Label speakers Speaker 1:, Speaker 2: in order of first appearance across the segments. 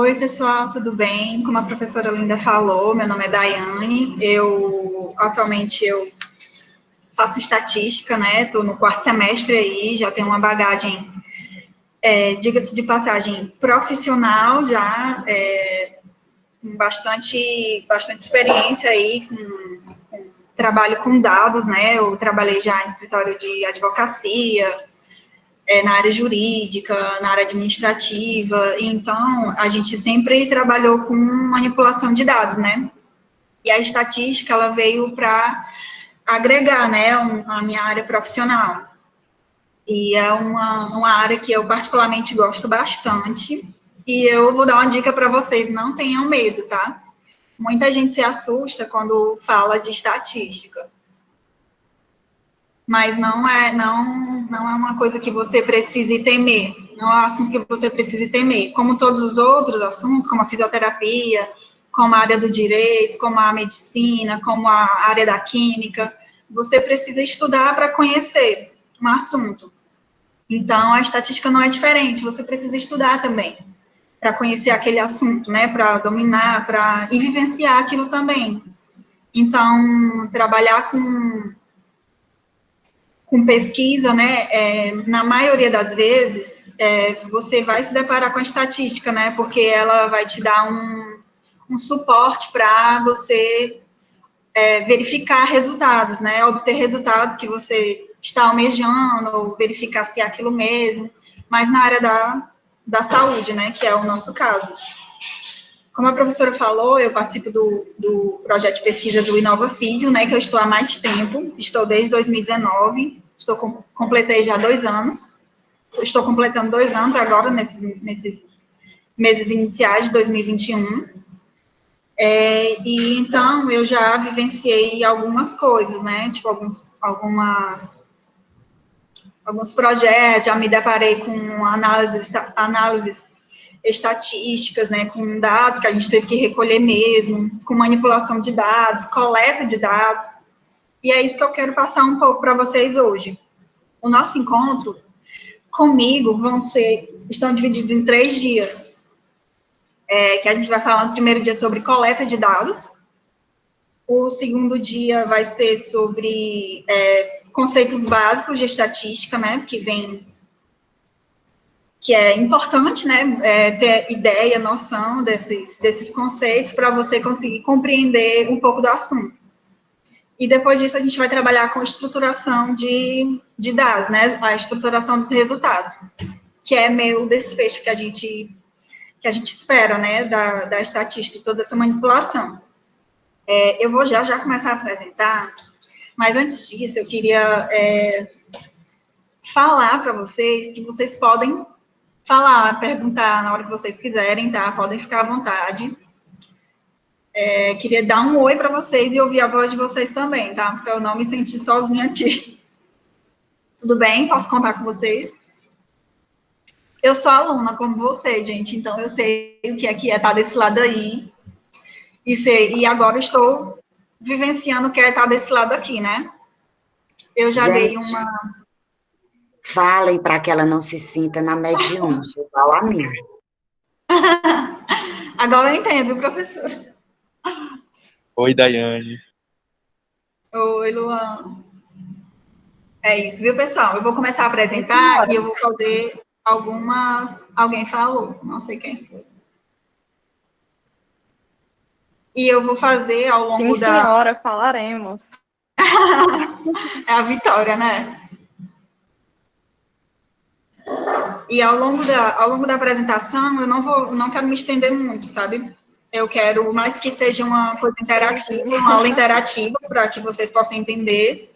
Speaker 1: Oi, pessoal, tudo bem? Como a professora Linda falou, meu nome é Daiane, atualmente eu faço estatística, né, estou no quarto semestre aí, já tenho uma bagagem, diga-se de passagem, profissional já, com bastante experiência aí, com trabalho com dados, né, eu trabalhei já em escritório de advocacia, na área jurídica, na área administrativa, então a gente sempre trabalhou com manipulação de dados, né? E a estatística, ela veio para agregar, né, a minha área profissional. E é uma área que eu particularmente gosto bastante, e eu vou dar uma dica para vocês, não tenham medo, tá? Muita gente se assusta quando fala de estatística, mas não é uma coisa que você precise temer, não é um assunto que você precise temer, como todos os outros assuntos, como a fisioterapia, como a área do direito, como a medicina, como a área da química, você precisa estudar para conhecer um assunto. Então, a estatística não é diferente, você precisa estudar também, para conhecer aquele assunto, né, para dominar, e vivenciar aquilo também. Então, trabalhar com pesquisa, né, na maioria das vezes, você vai se deparar com a estatística, né, porque ela vai te dar um suporte para você verificar resultados, né, obter resultados que você está almejando, ou verificar se é aquilo mesmo, mas na área da saúde, né, que é o nosso caso. Como a professora falou, eu participo do projeto de pesquisa do InovaFísio, né, que eu estou há mais tempo, estou desde 2019, completei já 2 anos, estou completando 2 anos agora, nesses meses iniciais de 2021, e então eu já vivenciei algumas coisas, né, tipo alguns projetos, já me deparei com análises estatísticas, né, com dados que a gente teve que recolher mesmo, com manipulação de dados, coleta de dados, e é isso que eu quero passar um pouco para vocês hoje. O nosso encontro comigo estão divididos em 3 dias, que a gente vai falar no primeiro dia sobre coleta de dados, o segundo dia vai ser sobre conceitos básicos de estatística, né, que é importante, né, ter ideia, noção desses conceitos para você conseguir compreender um pouco do assunto. E depois disso a gente vai trabalhar com estruturação de dados, né, a estruturação dos resultados, que é meio desfecho que a gente espera, né, da estatística e toda essa manipulação. Eu vou já começar a apresentar, mas antes disso eu queria falar para vocês que vocês podem falar, perguntar na hora que vocês quiserem, tá? Podem ficar à vontade. Queria dar um oi para vocês e ouvir a voz de vocês também, tá? Para eu não me sentir sozinha aqui. Tudo bem? Posso contar com vocês? Eu sou aluna como vocês, gente, então eu sei o que é estar desse lado aí. E agora estou vivenciando o que é estar desse lado aqui, né? Eu já dei uma...
Speaker 2: Falem para que ela não se sinta na mediúnica, igual a mim.
Speaker 1: Agora eu entendo, professor.
Speaker 3: Oi, Daiane.
Speaker 1: Oi, Luan. É isso, viu, pessoal? Eu vou começar a apresentar e eu vou fazer algumas... Alguém falou, não sei quem foi. E eu vou fazer ao longo
Speaker 4: Sim, senhora, falaremos.
Speaker 1: É a Vitória, né? E ao longo da apresentação, eu não quero me estender muito, sabe? Eu quero mais que seja uma coisa interativa, uma aula interativa, para que vocês possam entender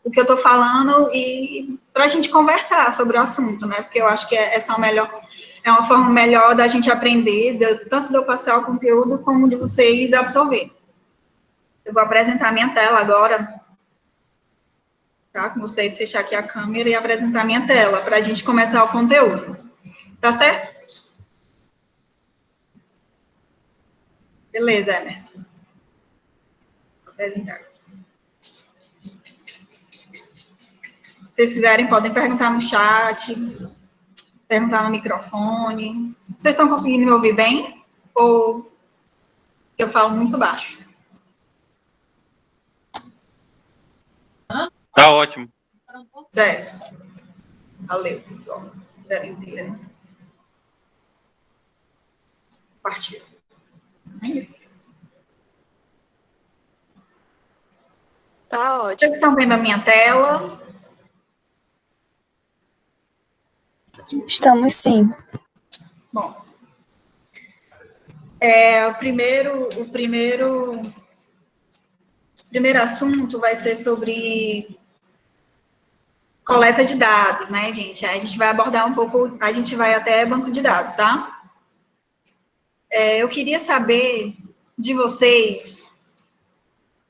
Speaker 1: o que eu estou falando e para a gente conversar sobre o assunto, né? Porque eu acho que essa é uma forma melhor da gente aprender, tanto de eu passar o conteúdo, como de vocês absorver. Eu vou apresentar minha tela agora, tá? Com vocês, fechar aqui a câmera e apresentar minha tela, para a gente começar o conteúdo. Tá certo? Beleza, Emerson. Vou apresentar. Se vocês quiserem, podem perguntar no chat, perguntar no microfone. Vocês estão conseguindo me ouvir bem? Ou eu falo muito baixo?
Speaker 3: Tá ótimo.
Speaker 1: Certo. Valeu, pessoal. Dela inteira. Partiu.
Speaker 4: Tá ótimo.
Speaker 1: Vocês estão vendo a minha tela?
Speaker 5: Estamos sim.
Speaker 1: Bom. O primeiro assunto vai ser sobre coleta de dados, né, gente? Aí a gente vai abordar um pouco, a gente vai até banco de dados, tá? Eu queria saber de vocês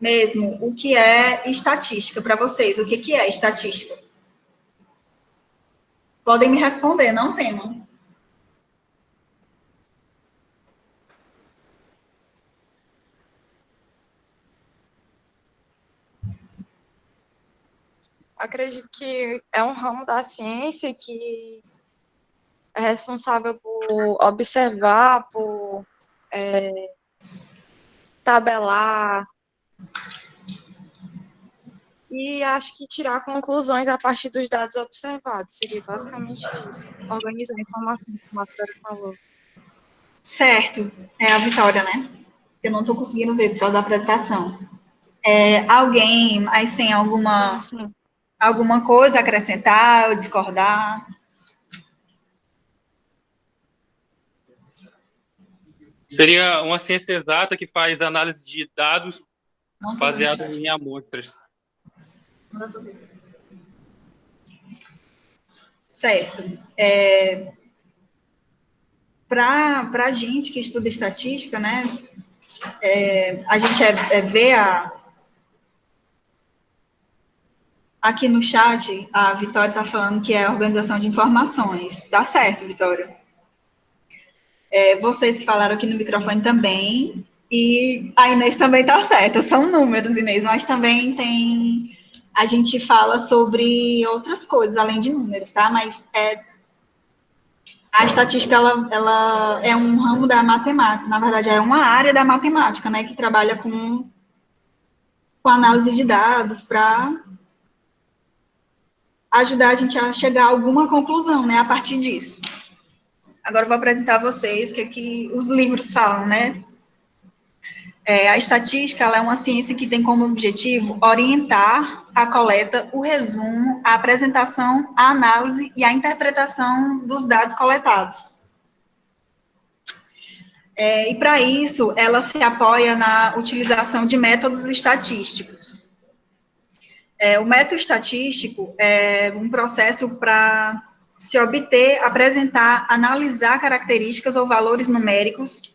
Speaker 1: mesmo o que é estatística para vocês. O que é estatística? Podem me responder, não temam.
Speaker 5: Acredito que é um ramo da ciência que é responsável por observar, por tabelar e acho que tirar conclusões a partir dos dados observados. Seria basicamente isso. Organizar a informação, como a Vitória falou.
Speaker 1: Certo. É a Vitória, né? Eu não estou conseguindo ver por causa da apresentação. Alguém mais tem
Speaker 5: Sim.
Speaker 1: alguma coisa a acrescentar ou discordar?
Speaker 3: Seria uma ciência exata que faz análise de dados
Speaker 1: Não tô
Speaker 3: baseados
Speaker 1: vendo.
Speaker 3: em amostras.
Speaker 1: Certo. Para a gente que estuda estatística, né, a gente vê aqui no chat, a Vitória está falando que é organização de informações. Tá certo, Vitória. Vocês que falaram aqui no microfone também, e a Inês também está certa, são números, Inês, mas também a gente fala sobre outras coisas, além de números, tá? Mas a estatística, ela é um ramo da matemática, na verdade, é uma área da matemática, né, que trabalha com análise de dados para ajudar a gente a chegar a alguma conclusão, né, a partir disso. Agora eu vou apresentar a vocês o que os livros falam, né? A estatística, ela é uma ciência que tem como objetivo orientar a coleta, o resumo, a apresentação, a análise e a interpretação dos dados coletados. E, para isso, ela se apoia na utilização de métodos estatísticos. O método estatístico é um processo para se obter, apresentar, analisar características ou valores numéricos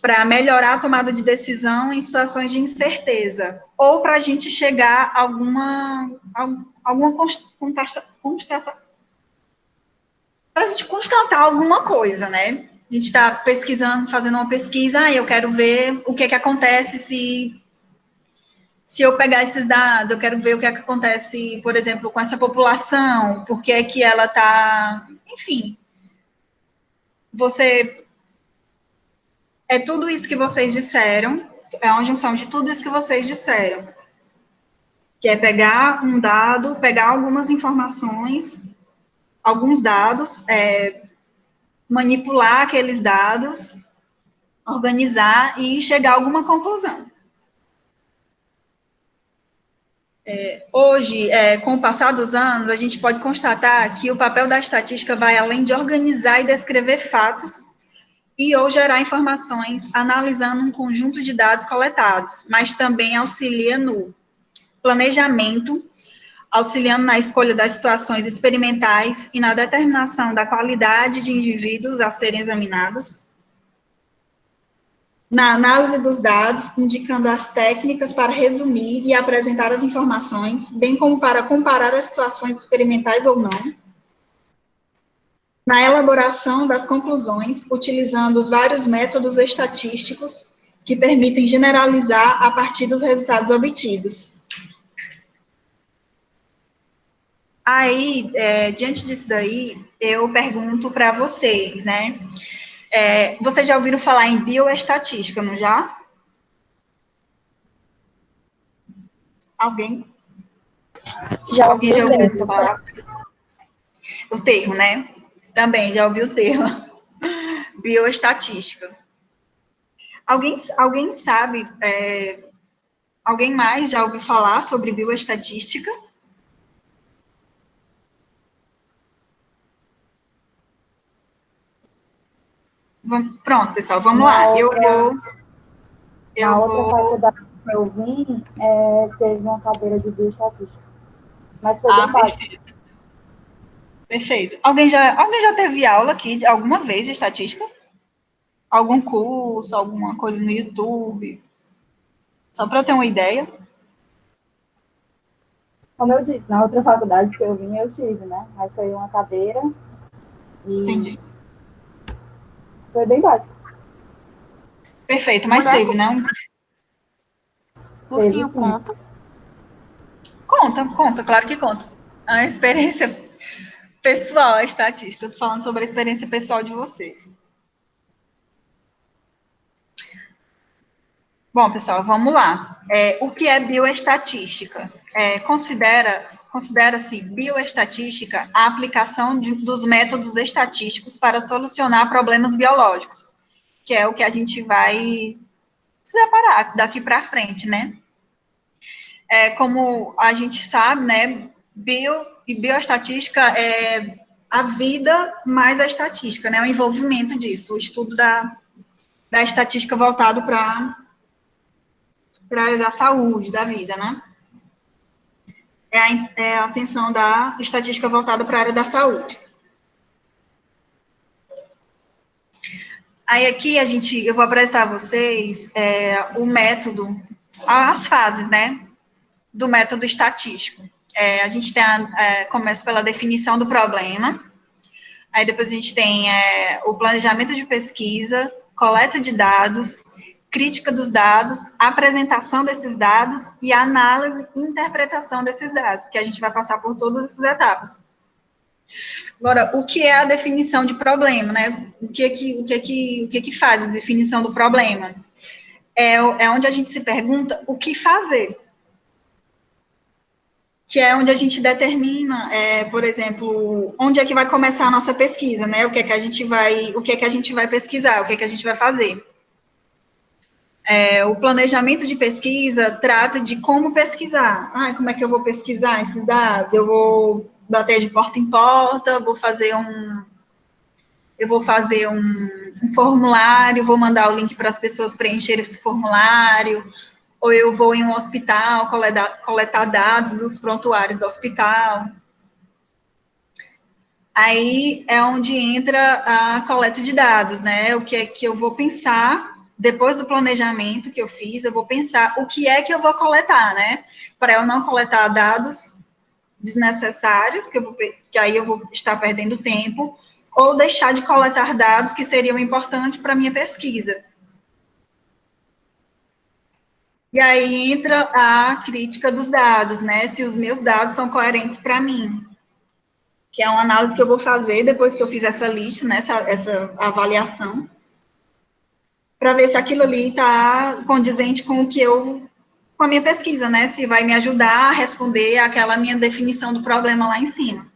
Speaker 1: para melhorar a tomada de decisão em situações de incerteza, ou para a gente chegar a alguma para a gente constatar alguma coisa, né? A gente está pesquisando, fazendo uma pesquisa, eu quero ver o que acontece se eu pegar esses dados, eu quero ver o que acontece, por exemplo, com essa população, por que que ela está, enfim. É tudo isso que vocês disseram, é uma junção de tudo isso que vocês disseram, que é pegar um dado, pegar algumas informações, alguns dados, manipular aqueles dados, organizar e chegar a alguma conclusão. Hoje, com o passar dos anos, a gente pode constatar que o papel da estatística vai além de organizar e descrever fatos e ou gerar informações analisando um conjunto de dados coletados, mas também auxilia no planejamento, auxiliando na escolha das situações experimentais e na determinação da qualidade de indivíduos a serem examinados, na análise dos dados, indicando as técnicas para resumir e apresentar as informações, bem como para comparar as situações experimentais ou não, na elaboração das conclusões, utilizando os vários métodos estatísticos que permitem generalizar a partir dos resultados obtidos. Aí, diante disso daí, eu pergunto para vocês, né? Vocês já ouviram falar em bioestatística, não já? Alguém?
Speaker 6: Já
Speaker 1: Alguém já ouviu
Speaker 6: ouvi
Speaker 1: falar? O termo, né? Também já ouviu o termo. Bioestatística. Alguém sabe, alguém mais já ouviu falar sobre bioestatística? Pronto, pessoal, vamos lá.
Speaker 6: Na outra faculdade que eu vim, teve uma cadeira de bioestatística. Mas foi bem básico.
Speaker 1: Perfeito. Perfeito. Alguém já teve aula aqui alguma vez de estatística? Algum curso, alguma coisa no YouTube? Só para ter uma ideia.
Speaker 6: Como eu disse, na outra faculdade que eu vim, eu tive, né? Mas foi uma cadeira e
Speaker 1: Entendi.
Speaker 6: foi bem básico.
Speaker 1: Perfeito, mas teve, né?
Speaker 4: Cursinho
Speaker 6: sim.
Speaker 1: Conta, claro que conta. A experiência pessoal, a estatística. Eu tô falando sobre a experiência pessoal de vocês. Bom, pessoal, vamos lá. O que é bioestatística? Considera-se bioestatística a aplicação dos métodos estatísticos para solucionar problemas biológicos, que é o que a gente vai se deparar daqui para frente, né? Como a gente sabe, né, bioestatística é a vida mais a estatística, né, o envolvimento disso, o estudo da estatística voltado para a área da saúde, da vida, né? É a atenção da estatística voltada para a área da saúde. Aí aqui eu vou apresentar a vocês o método, as fases, né, do método estatístico. A gente começa pela definição do problema, aí depois a gente tem o planejamento de pesquisa, coleta de dados, crítica dos dados, apresentação desses dados e análise e interpretação desses dados, que a gente vai passar por todas essas etapas. Agora, o que é a definição de problema, né? O que faz a definição do problema? É onde a gente se pergunta o que fazer, que é onde a gente determina, por exemplo, onde é que vai começar a nossa pesquisa, né? O que é que a gente vai pesquisar, o que é que a gente vai fazer. O planejamento de pesquisa trata de como pesquisar. Como é que eu vou pesquisar esses dados? Eu vou bater de porta em porta, vou fazer um formulário, vou mandar o link para as pessoas preencherem esse formulário, ou eu vou em um hospital coletar dados dos prontuários do hospital. Aí é onde entra a coleta de dados, né? O que é que eu vou pensar, depois do planejamento que eu fiz, eu vou pensar o que é que eu vou coletar, né? Para eu não coletar dados desnecessários, que aí eu vou estar perdendo tempo, ou deixar de coletar dados que seriam importantes para a minha pesquisa. E aí entra a crítica dos dados, né? Se os meus dados são coerentes para mim, que é uma análise que eu vou fazer depois que eu fiz essa lista, né? Essa avaliação, para ver se aquilo ali está condizente com com a minha pesquisa, né? Se vai me ajudar a responder aquela minha definição do problema lá em cima.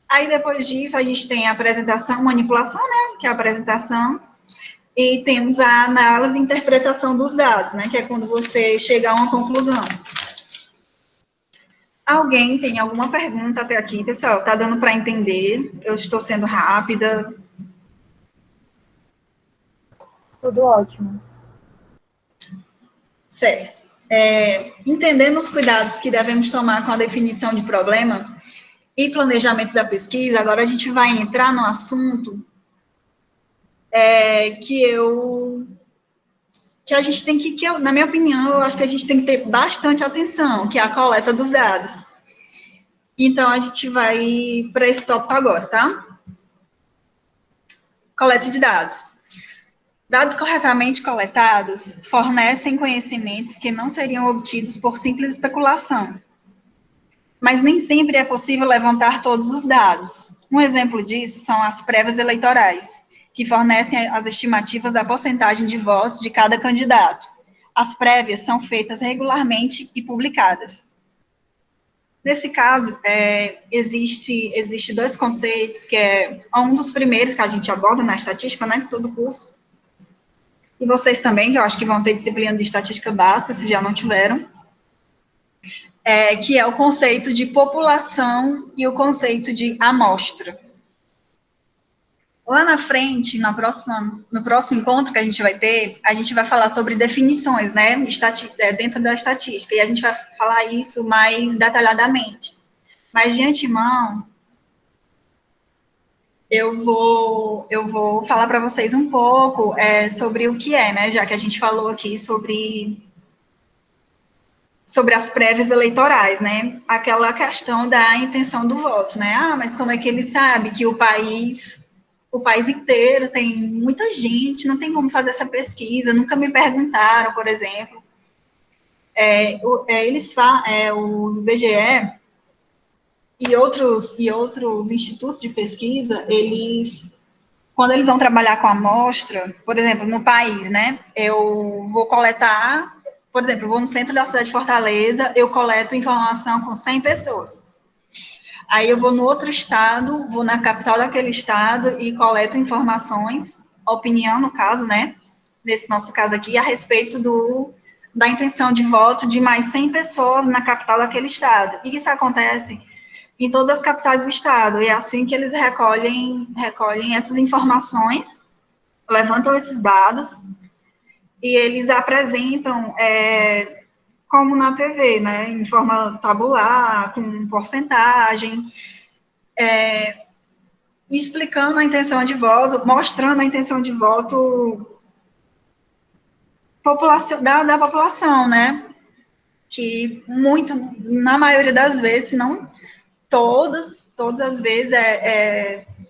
Speaker 1: Aí, depois disso, a gente tem a apresentação, manipulação, né? Que é a apresentação. E temos a análise e interpretação dos dados, né? Que é quando você chega a uma conclusão. Alguém tem alguma pergunta até aqui, pessoal? Tá dando para entender? Eu estou sendo rápida?
Speaker 6: Tudo ótimo.
Speaker 1: Certo. Entendendo os cuidados que devemos tomar com a definição de problema e planejamento da pesquisa, agora a gente vai entrar no assunto que a gente tem na minha opinião, eu acho que a gente tem que ter bastante atenção, que é a coleta dos dados. Então, a gente vai para esse tópico agora, tá? Coleta de dados. Dados corretamente coletados fornecem conhecimentos que não seriam obtidos por simples especulação. mas nem sempre é possível levantar todos os dados. Um exemplo disso são as prévias eleitorais, que fornecem as estimativas da porcentagem de votos de cada candidato. As prévias são feitas regularmente e publicadas. Nesse caso, existe dois conceitos, que é um dos primeiros que a gente aborda na estatística, né, todo curso, e vocês também, que eu acho que vão ter disciplina de estatística básica, se já não tiveram, que é o conceito de população e o conceito de amostra. Lá na frente, no próximo encontro que a gente vai falar sobre definições, né, dentro da estatística, e a gente vai falar isso mais detalhadamente. Mas, de antemão, eu vou falar para vocês um pouco sobre o que é, né, já que a gente falou aqui sobre as prévias eleitorais, né, aquela questão da intenção do voto, né, mas como é que ele sabe que o país inteiro tem muita gente, não tem como fazer essa pesquisa, nunca me perguntaram, por exemplo. O IBGE e outros institutos de pesquisa, quando eles vão trabalhar com amostra, por exemplo, no país, né, eu vou coletar, por exemplo, eu vou no centro da cidade de Fortaleza, eu coleto informação com 100 pessoas. Aí eu vou no outro estado, vou na capital daquele estado e coleto informações, opinião, no caso, né, nesse nosso caso aqui, a respeito da intenção de voto de mais 100 pessoas na capital daquele estado. E isso acontece em todas as capitais do estado, e é assim que eles recolhem essas informações, levantam esses dados, e eles apresentam como na TV, né, em forma tabular, com porcentagem, explicando a intenção de voto, mostrando a intenção de voto da população, né, que na maioria das vezes, se não todas as vezes,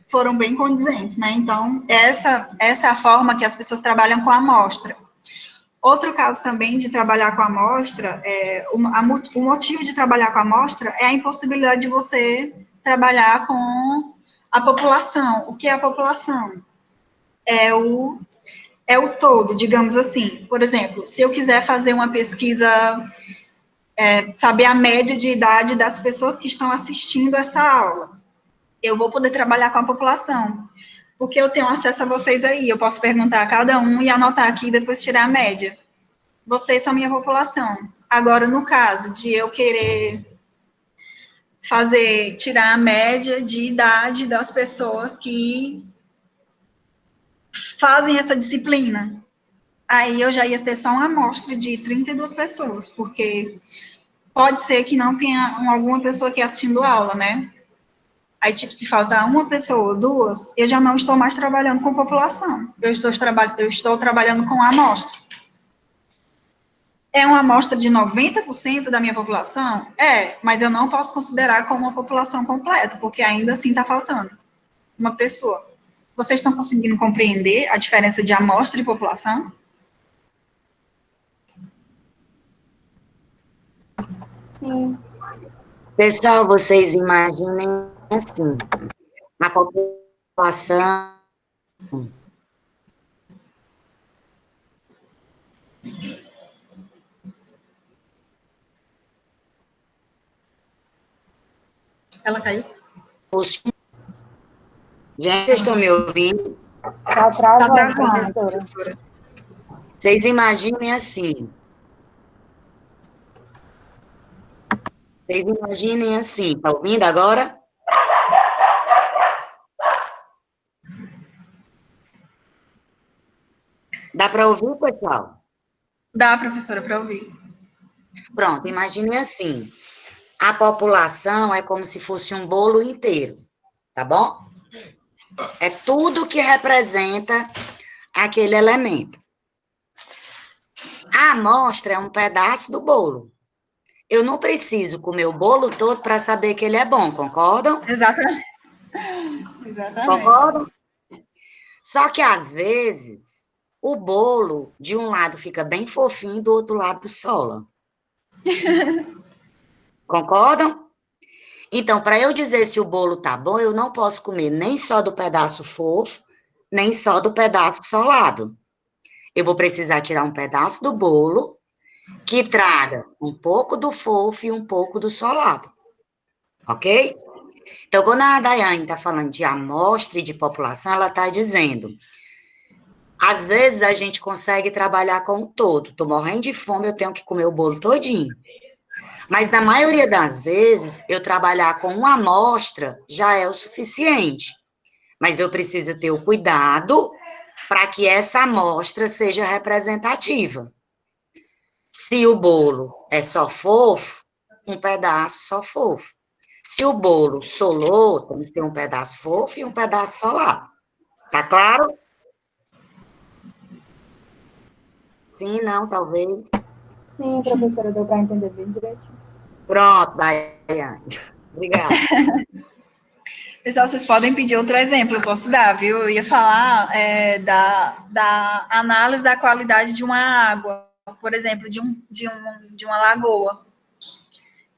Speaker 1: foram bem condizentes, né, então, essa é a forma que as pessoas trabalham com a amostra. Outro caso também de trabalhar com a amostra, o motivo de trabalhar com a amostra é a impossibilidade de você trabalhar com a população. O que é a população? É o todo, digamos assim. Por exemplo, se eu quiser fazer uma pesquisa, saber a média de idade das pessoas que estão assistindo essa aula, eu vou poder trabalhar com a população, porque eu tenho acesso a vocês aí, eu posso perguntar a cada um e anotar aqui e depois tirar a média. Vocês são minha população. Agora, no caso de eu querer tirar a média de idade das pessoas que fazem essa disciplina, aí eu já ia ter só uma amostra de 32 pessoas, porque pode ser que não tenha alguma pessoa aqui assistindo aula, né? Aí, tipo, se faltar uma pessoa, duas, eu já não estou mais trabalhando com população. Eu estou trabalhando com amostra. É uma amostra de 90% da minha população? Mas eu não posso considerar como uma população completa, porque ainda assim está faltando uma pessoa. Vocês estão conseguindo compreender a diferença de amostra e população?
Speaker 6: Sim.
Speaker 2: Pessoal, vocês imaginem assim, a população
Speaker 1: Ela caiu?
Speaker 2: Gente, vocês estão me ouvindo?
Speaker 6: Tá
Speaker 1: Tá
Speaker 6: travando,
Speaker 1: travando,
Speaker 6: professora.
Speaker 1: professora.
Speaker 2: Vocês imaginem assim. Vocês imaginem assim. Tá ouvindo agora? Dá para ouvir, pessoal?
Speaker 1: Dá, professora, para ouvir.
Speaker 2: Pronto, imaginem assim. A população é como se fosse um bolo inteiro, tá bom? É tudo que representa aquele elemento. A amostra é um pedaço do bolo. Eu não preciso comer o bolo todo para saber que ele é bom, concordam?
Speaker 1: Exatamente.
Speaker 2: Concordam? Só que, às vezes, o bolo, de um lado, fica bem fofinho, do outro lado, sola. Concordam? Então, para eu dizer se o bolo tá bom, eu não posso comer nem só do pedaço fofo, nem só do pedaço solado. Eu vou precisar tirar um pedaço do bolo que traga um pouco do fofo e um pouco do solado. Ok? Então, quando a Daiane está falando de amostra e de população, ela está dizendo, às vezes a gente consegue trabalhar com o todo. Estou morrendo de fome, eu tenho que comer o bolo todinho. Mas na maioria das vezes, eu trabalhar com uma amostra já é o suficiente. Mas eu preciso ter o cuidado para que essa amostra seja representativa. Se o bolo é só fofo, um pedaço só fofo. Se o bolo solou, tem que ter um pedaço fofo e um pedaço solado. Tá claro? Sim, não, talvez.
Speaker 6: Sim, professora, deu para entender bem direitinho.
Speaker 2: Pronto, Daiane. Obrigada.
Speaker 1: Pessoal, vocês podem pedir outro exemplo, eu posso dar, viu? Eu ia falar da análise da qualidade de uma água, por exemplo, de uma lagoa,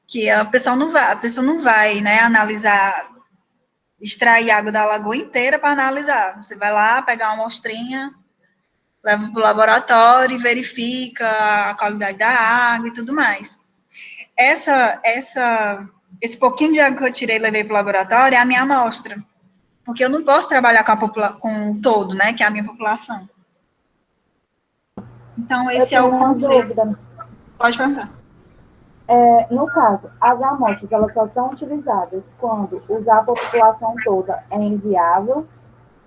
Speaker 1: que a pessoa não vai, né, analisar, extrair água da lagoa inteira para analisar. Você vai lá, pegar uma amostrinha, leva para o laboratório e verifica a qualidade da água e tudo mais. Esse pouquinho de água que eu tirei e levei para o laboratório é a minha amostra. Porque eu não posso trabalhar com o todo, né, que é a minha população. Então,
Speaker 6: Eu
Speaker 1: esse é
Speaker 6: tenho
Speaker 1: o
Speaker 6: uma
Speaker 1: conceito.
Speaker 6: dúvida.
Speaker 1: Pode perguntar.
Speaker 6: No caso, as amostras, elas só são utilizadas quando usar a população toda é inviável,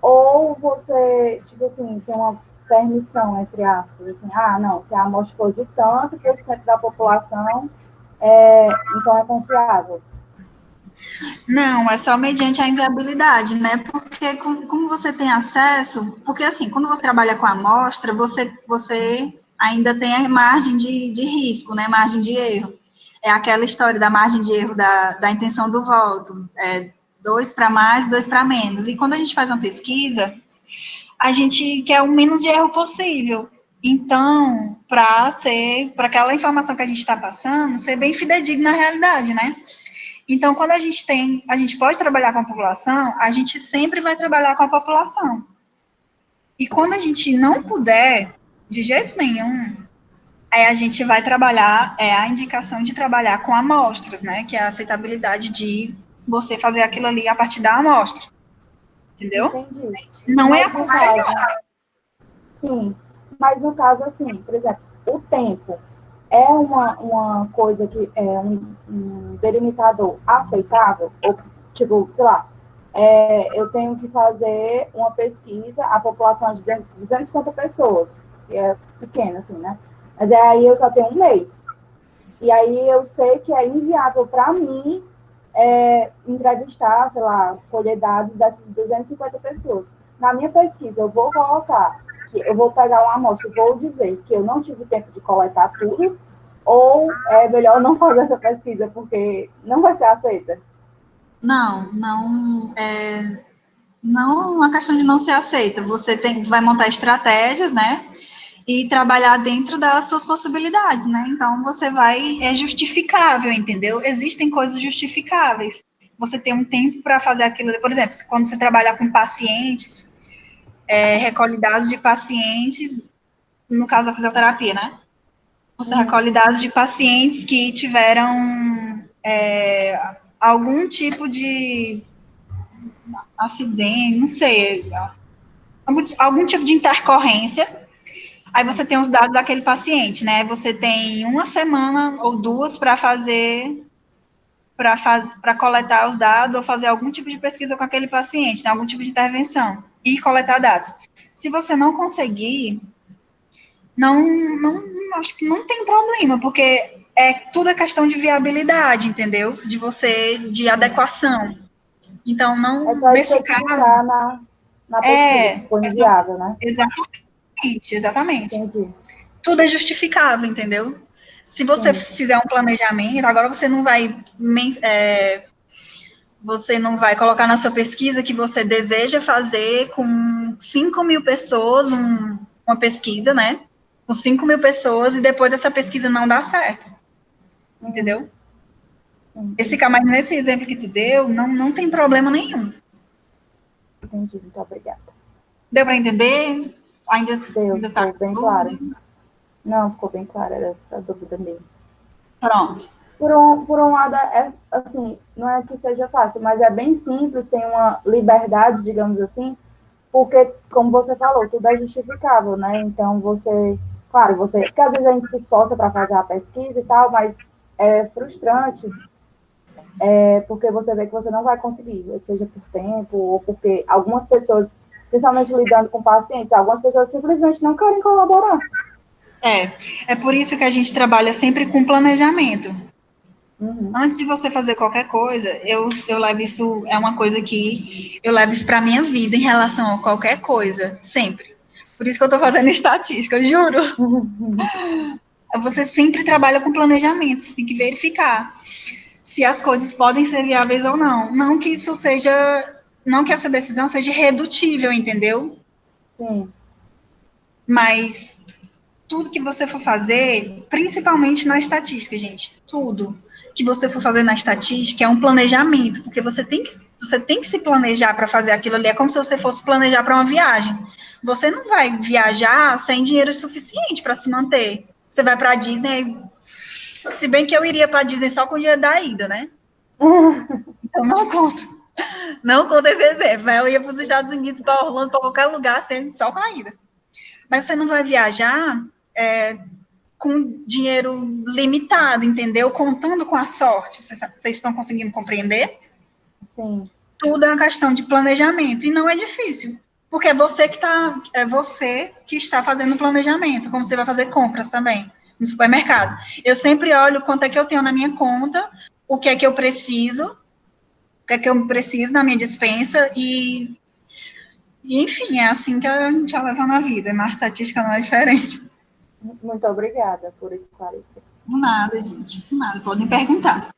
Speaker 6: ou você, tipo assim, tem uma permissão, entre aspas, assim, não, se a amostra for de tanto por cento da população, então é confiável.
Speaker 1: Não, é só mediante a inviabilidade, né? Porque como você tem acesso, porque assim, quando você trabalha com a amostra, você ainda tem a margem de risco, né? Margem de erro. É aquela história da margem de erro da intenção do voto. 2 para mais, 2 para menos. E quando a gente faz uma pesquisa, a gente quer o menos de erro possível. Então, para aquela informação que a gente está passando, ser bem fidedigna na realidade, né? Então, quando a gente pode trabalhar com a população, a gente sempre vai trabalhar com a população. E quando a gente não puder, de jeito nenhum, aí a gente vai trabalhar, a indicação de trabalhar com amostras, né? Que é a aceitabilidade de você fazer aquilo ali a partir da amostra. Entendeu?
Speaker 6: Entendi.
Speaker 1: Não é
Speaker 6: Mas no caso,
Speaker 1: aconselhável.
Speaker 6: sim, mas no caso, assim, por exemplo, o tempo é uma coisa que é um delimitador aceitável? Ou, tipo, sei lá, eu tenho que fazer uma pesquisa, a população de 250 pessoas, que é pequena, assim, né? Mas aí eu só tenho um mês. E aí eu sei que é inviável para mim entrevistar, sei lá, colher dados dessas 250 pessoas. Na minha pesquisa, eu vou colocar que eu vou pegar uma amostra e vou dizer que eu não tive tempo de coletar tudo, ou é melhor não fazer essa pesquisa, porque não vai ser aceita?
Speaker 1: Não uma questão de não ser aceita. Você vai montar estratégias, né? E trabalhar dentro das suas possibilidades, né? Então, é justificável, entendeu? Existem coisas justificáveis. Você tem um tempo para fazer aquilo, por exemplo, quando você trabalha com pacientes, recolhe dados de pacientes, no caso da fisioterapia, né? Você recolhe dados de pacientes que tiveram algum tipo de acidente, não sei, algum tipo de intercorrência. Aí você tem os dados daquele paciente, né? Você tem uma semana ou duas para coletar os dados ou fazer algum tipo de pesquisa com aquele paciente, né? Algum tipo de intervenção e coletar dados. Se você não conseguir, acho que não tem problema, porque tudo é questão de viabilidade, entendeu? De adequação. Então,
Speaker 6: É só
Speaker 1: nesse caso,
Speaker 6: especificar na pesquisa, se for inviável, né?
Speaker 1: exatamente.
Speaker 6: Entendi.
Speaker 1: Tudo é justificável, entendeu? Se você fizer um planejamento, agora você não vai colocar na sua pesquisa que você deseja fazer com 5.000 pessoas uma pesquisa, né? Com 5.000 pessoas e depois essa pesquisa não dá certo. Entendeu? Mas nesse exemplo que tu deu, não tem problema nenhum.
Speaker 6: Entendi, muito obrigada.
Speaker 1: Deu para entender? Ainda
Speaker 6: Ficou bem claro. Não, ficou bem clara essa dúvida mesmo.
Speaker 1: Pronto.
Speaker 6: Por um lado, assim, não é que seja fácil, mas é bem simples, tem uma liberdade, digamos assim, porque, como você falou, tudo é justificável, né? Então, claro, porque às vezes a gente se esforça para fazer a pesquisa e tal, mas é frustrante, porque você vê que você não vai conseguir, seja por tempo, ou porque algumas pessoas, principalmente lidando com pacientes, algumas pessoas simplesmente não querem colaborar.
Speaker 1: É por isso que a gente trabalha sempre com planejamento.
Speaker 6: Uhum.
Speaker 1: Antes de você fazer qualquer coisa, eu levo isso, é uma coisa que eu levo isso para a minha vida em relação a qualquer coisa, sempre. Por isso que eu estou fazendo estatística, eu juro. Você sempre trabalha com planejamento, você tem que verificar se as coisas podem ser viáveis ou não. Não que essa decisão seja redutível, entendeu?
Speaker 6: Sim.
Speaker 1: Mas tudo que você for fazer, principalmente na estatística, gente, tudo que você for fazer na estatística é um planejamento, porque você tem que se planejar para fazer aquilo ali, é como se você fosse planejar para uma viagem. Você não vai viajar sem dinheiro suficiente para se manter. Você vai para a Disney, se bem que eu iria para a Disney só com o dinheiro da ida, né? Então não conta esse exemplo, mas eu ia para os Estados Unidos, para Orlando, para qualquer lugar, só com a ida. Mas você não vai viajar com dinheiro limitado, entendeu? Contando com a sorte. Vocês estão conseguindo compreender?
Speaker 6: Sim.
Speaker 1: Tudo é uma questão de planejamento, e não é difícil. Porque é você que está fazendo o planejamento, como você vai fazer compras também, no supermercado. Eu sempre olho quanto é que eu tenho na minha conta, o que é que eu preciso na minha despensa, e enfim, é assim que a gente vai levando a vida. Na estatística não é diferente.
Speaker 6: Muito obrigada por esclarecer.
Speaker 1: Nada, gente. Nada, podem perguntar.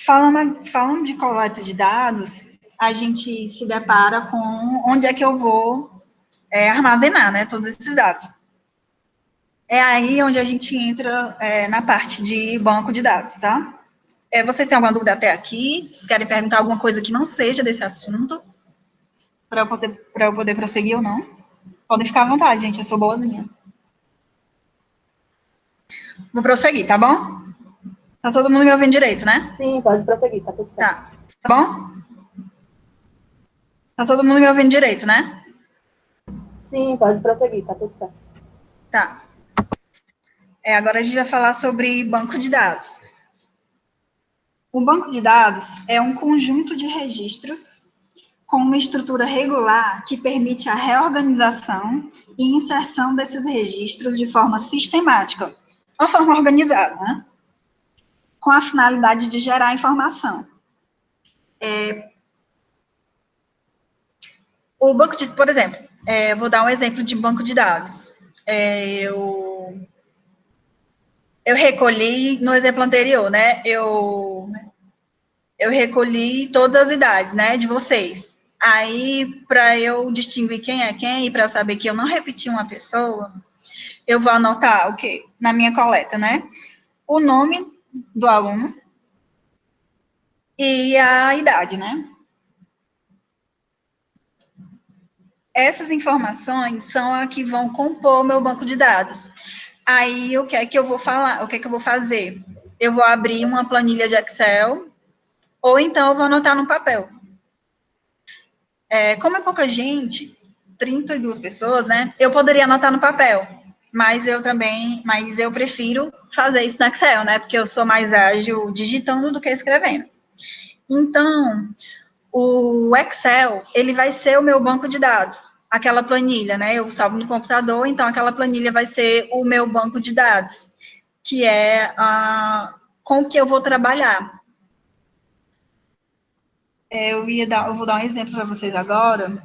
Speaker 1: Falando de coleta de dados, a gente se depara com onde é que eu vou armazenar, né, todos esses dados. É aí onde a gente entra na parte de banco de dados, tá? Vocês têm alguma dúvida até aqui? Vocês querem perguntar alguma coisa que não seja desse assunto? Para eu poder prosseguir ou não? Podem ficar à vontade, gente, eu sou boazinha. Vou prosseguir, tá bom? Tá todo mundo me ouvindo direito, né?
Speaker 6: Sim, pode prosseguir, tá tudo certo.
Speaker 1: Tá bom? Tá todo mundo me ouvindo direito, né?
Speaker 6: Sim, pode prosseguir, tá tudo certo.
Speaker 1: Tá. Agora a gente vai falar sobre banco de dados. O banco de dados é um conjunto de registros com uma estrutura regular que permite a reorganização e inserção desses registros de forma sistemática, uma forma organizada, né? Com a finalidade de gerar informação. O banco de, por exemplo, vou dar um exemplo de banco de dados. Eu recolhi, no exemplo anterior, né, eu recolhi todas as idades, né, de vocês. Aí, para eu distinguir quem é quem e para saber que eu não repeti uma pessoa, eu vou anotar o quê? Na minha coleta, né? O nome do aluno e a idade, né? Essas informações são as que vão compor o meu banco de dados. Aí, o que é que eu vou falar? O que é que eu vou fazer? Eu vou abrir uma planilha de Excel, ou então eu vou anotar no papel. Como é pouca gente, 32 pessoas, né? Eu poderia anotar no papel, mas eu prefiro fazer isso no Excel, né? Porque eu sou mais ágil digitando do que escrevendo. Então, o Excel, ele vai ser o meu banco de dados, aquela planilha, né? Eu salvo no computador, então aquela planilha vai ser o meu banco de dados, que é com o que eu vou trabalhar. Eu vou dar um exemplo para vocês agora.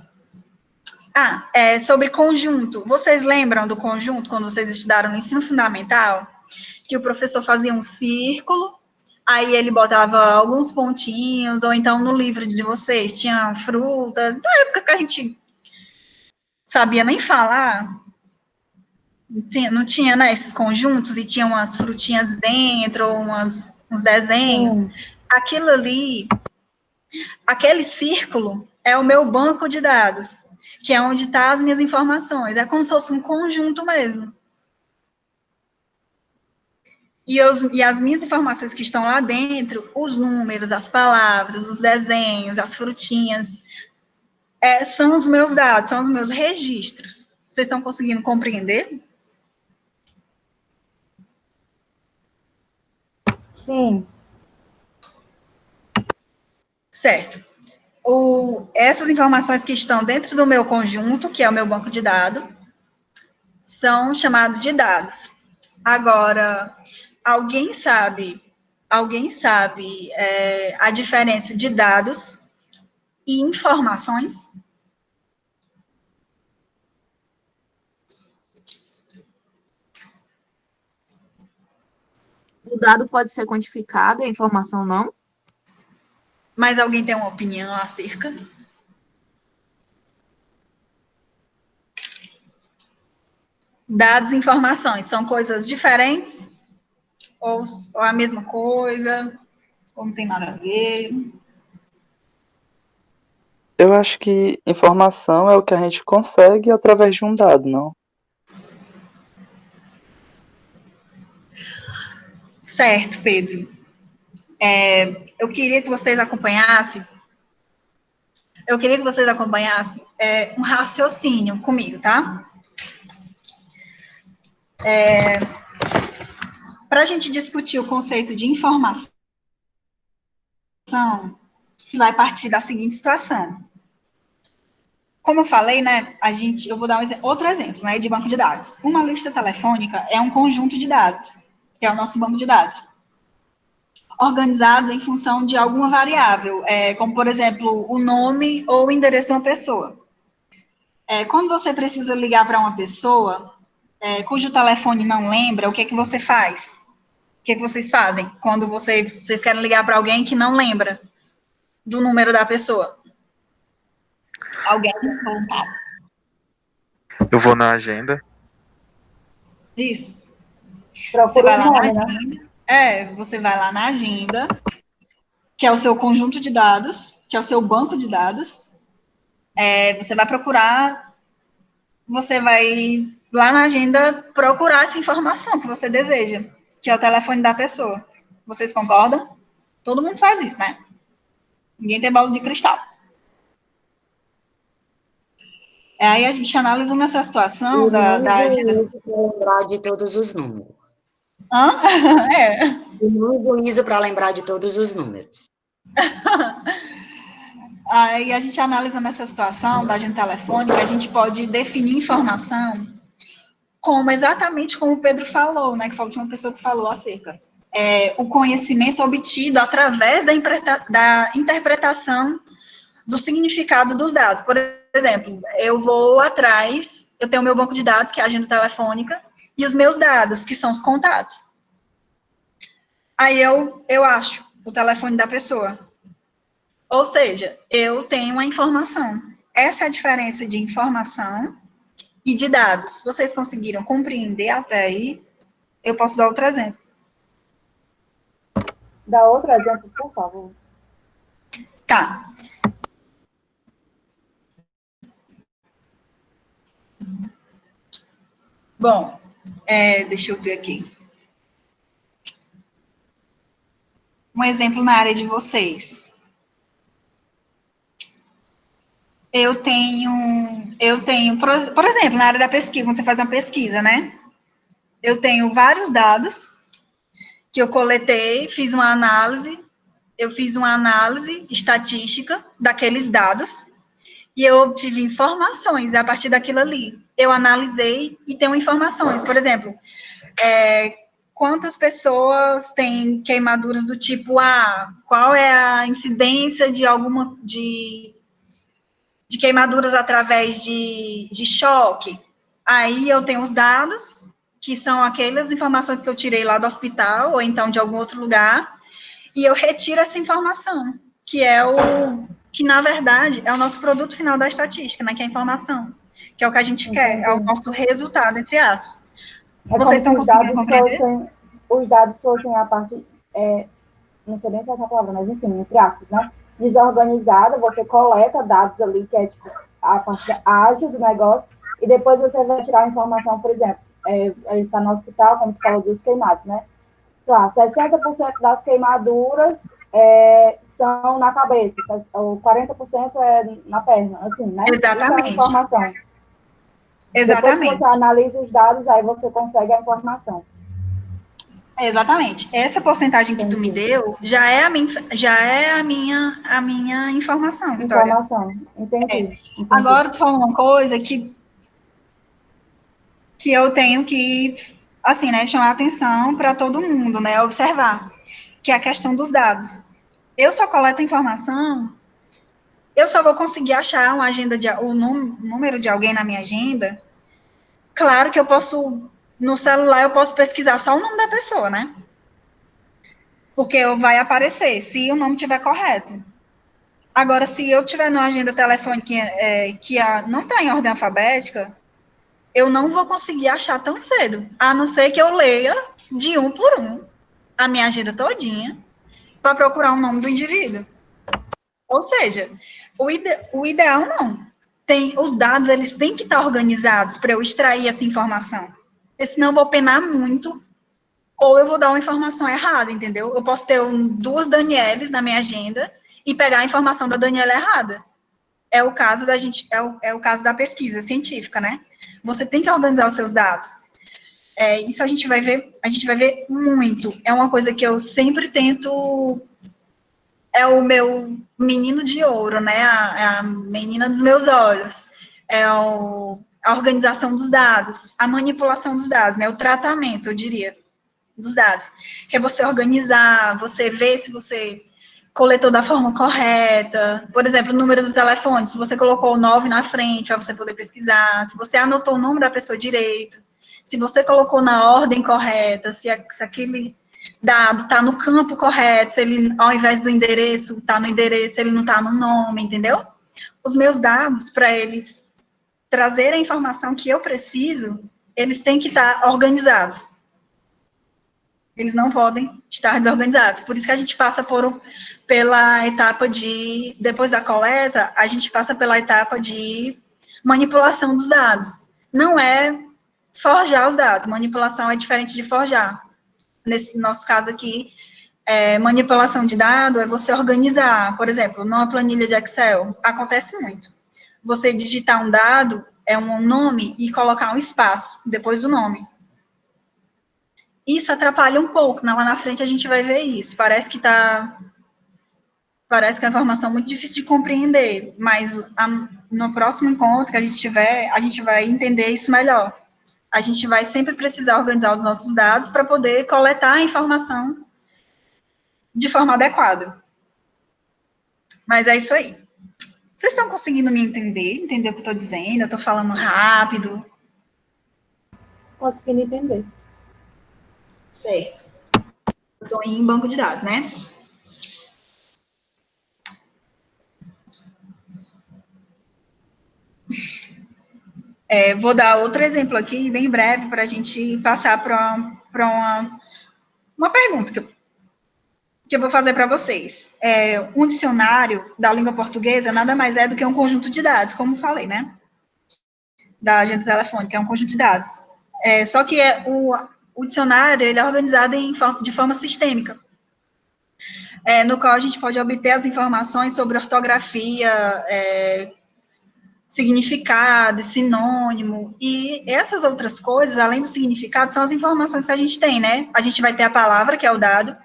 Speaker 1: Sobre conjunto. Vocês lembram do conjunto quando vocês estudaram no ensino fundamental? Que o professor fazia um círculo, aí ele botava alguns pontinhos, ou então no livro de vocês tinha fruta, na época que a gente sabia nem falar, Não tinha, né, esses conjuntos, e tinha umas frutinhas dentro, uns desenhos. Aquilo ali, aquele círculo é o meu banco de dados, que é onde estão as minhas informações. É como se fosse um conjunto mesmo. E as minhas informações que estão lá dentro, os números, as palavras, os desenhos, as frutinhas, são os meus dados, são os meus registros. Vocês estão conseguindo compreender?
Speaker 6: Sim.
Speaker 1: Certo. Essas informações que estão dentro do meu conjunto, que é o meu banco de dados, são chamados de dados. Agora, alguém sabe a diferença de dados e informações?
Speaker 7: O dado pode ser quantificado, a informação não?
Speaker 1: Mas alguém tem uma opinião acerca? Dados e informações são coisas diferentes? Ou a mesma coisa? Ou não tem nada a ver?
Speaker 8: Eu acho que informação é o que a gente consegue através de um dado, não?
Speaker 1: Certo, Pedro. Eu queria que vocês acompanhassem. Um raciocínio comigo, tá? Para a gente discutir o conceito de informação, vai partir da seguinte situação. Como eu falei, né, eu vou dar outro exemplo, né, de banco de dados. Uma lista telefônica é um conjunto de dados, que é o nosso banco de dados, organizados em função de alguma variável, como, por exemplo, o nome ou o endereço de uma pessoa. Quando você precisa ligar para uma pessoa, cujo telefone não lembra, o que é que você faz? O que é que vocês fazem quando vocês querem ligar para alguém que não lembra do número da pessoa? Alguém voltar?
Speaker 3: Eu vou na agenda.
Speaker 1: Isso.
Speaker 6: Você vai lá
Speaker 1: na agenda. Você vai lá na agenda, que é o seu conjunto de dados, que é o seu banco de dados. Você vai procurar, você vai lá na agenda procurar essa informação que você deseja, que é o telefone da pessoa. Vocês concordam? Todo mundo faz isso, né? Ninguém tem bola de cristal. Aí a gente analisa nessa situação da agenda.
Speaker 2: Lembrar de todos os números.
Speaker 1: Hã?
Speaker 2: Juízo para lembrar de todos os números.
Speaker 1: Aí a gente analisa nessa situação da agenda telefônica, a gente pode definir informação exatamente como o Pedro falou, né, que foi a última pessoa que falou acerca. O conhecimento obtido através da interpretação do significado dos dados. Por exemplo, eu tenho o meu banco de dados, que é a agenda telefônica, e os meus dados, que são os contatos. Aí eu acho o telefone da pessoa. Ou seja, eu tenho uma informação. Essa é a diferença de informação e de dados. Vocês conseguiram compreender até aí? Eu posso dar outro exemplo.
Speaker 6: Dá outro exemplo, por favor.
Speaker 1: Tá. Bom, deixa eu ver aqui. Um exemplo na área de vocês. Eu tenho, por exemplo, na área da pesquisa, quando você faz uma pesquisa, né? Eu tenho vários dados que eu coletei, fiz uma análise estatística daqueles dados, e eu obtive informações a partir daquilo ali. Eu analisei e tenho informações. Por exemplo, quantas pessoas têm queimaduras do tipo A? Qual é a incidência de queimaduras através de choque? Aí eu tenho os dados, que são aquelas informações que eu tirei lá do hospital, ou então de algum outro lugar, e eu retiro essa informação, que na verdade é o nosso produto final da estatística, né, que é a informação, que é o que a gente quer, é o nosso resultado, entre aspas.
Speaker 6: É
Speaker 1: Vocês
Speaker 6: como
Speaker 1: estão
Speaker 6: se
Speaker 1: conseguindo compreender?
Speaker 6: os dados fossem a parte, não sei nem se é essa palavra, mas enfim, entre aspas, né? Desorganizada, você coleta dados ali, que é tipo a parte ágil do negócio, e depois você vai tirar a informação, por exemplo, ele está no hospital, como tu falou dos queimados, né? Lá, 60% das queimaduras são na cabeça, o 40% é na perna, assim, né? Isso é a
Speaker 1: Exatamente.
Speaker 6: informação. Depois que
Speaker 1: Exatamente.
Speaker 6: você analisa os dados, aí você consegue a informação.
Speaker 1: Exatamente. Essa porcentagem que tu me
Speaker 6: Entendi.
Speaker 1: deu já é a minha informação, Vitória.
Speaker 6: Informação, entendi.
Speaker 1: Agora tu falou uma coisa que eu tenho que, assim, né, chamar a atenção para todo mundo, né, observar, que é a questão dos dados. Eu só coleto informação, eu só vou conseguir achar uma agenda o número de alguém na minha agenda. Claro que eu posso, no celular, eu posso pesquisar só o nome da pessoa, né? Porque vai aparecer, se o nome estiver correto. Agora, se eu tiver numa agenda telefônica que não está em ordem alfabética, eu não vou conseguir achar tão cedo, a não ser que eu leia de um por um a minha agenda todinha para procurar o nome do indivíduo. Ou seja, o ideal não. Os dados, eles têm que estar organizados para eu extrair essa informação. Porque senão eu vou penar muito ou eu vou dar uma informação errada, entendeu? Eu posso ter duas Danieles na minha agenda e pegar a informação da Daniela errada. É o caso o caso da pesquisa científica, né? Você tem que organizar os seus dados. Isso a gente vai ver muito. É uma coisa que eu sempre tento. É o meu menino de ouro, né? A menina dos meus olhos. A organização dos dados, a manipulação dos dados, né? O tratamento, eu diria, dos dados. Que é você organizar, você ver se você coletou da forma correta. Por exemplo, o número do telefone, se você colocou o 9 na frente para você poder pesquisar, se você anotou o nome da pessoa direito, se você colocou na ordem correta, se aquele dado está no campo correto, se ele, ao invés do endereço, está no endereço, ele não está no nome, entendeu? Os meus dados, para eles trazerem a informação que eu preciso, eles têm que estar organizados. Eles não podem estar desorganizados. Por isso que a gente passa pela etapa depois da coleta, a gente passa pela etapa de manipulação dos dados. Não é forjar os dados. Manipulação é diferente de forjar. Nesse nosso caso aqui, manipulação de dado é você organizar, por exemplo, numa planilha de Excel, acontece muito. Você digitar um dado, um nome, e colocar um espaço depois do nome. Isso atrapalha um pouco, lá na frente a gente vai ver isso. Parece que é uma informação muito difícil de compreender, mas no próximo encontro que a gente tiver, a gente vai entender isso melhor. A gente vai sempre precisar organizar os nossos dados para poder coletar a informação de forma adequada. Mas é isso aí. Vocês estão conseguindo me entender? Entender o que eu estou dizendo? Eu estou falando rápido?
Speaker 6: Conseguindo entender.
Speaker 1: Certo. Eu estou em banco de dados, né? Vou dar outro exemplo aqui, bem breve, para a gente passar para uma pergunta que eu vou fazer para vocês. Um dicionário da língua portuguesa nada mais é do que um conjunto de dados, como falei, né? Da agenda telefônica, é um conjunto de dados. Só que o dicionário ele é organizado de forma sistêmica, no qual a gente pode obter as informações sobre ortografia, significado, sinônimo, e essas outras coisas, além do significado, são as informações que a gente tem, né? A gente vai ter a palavra, que é o dado,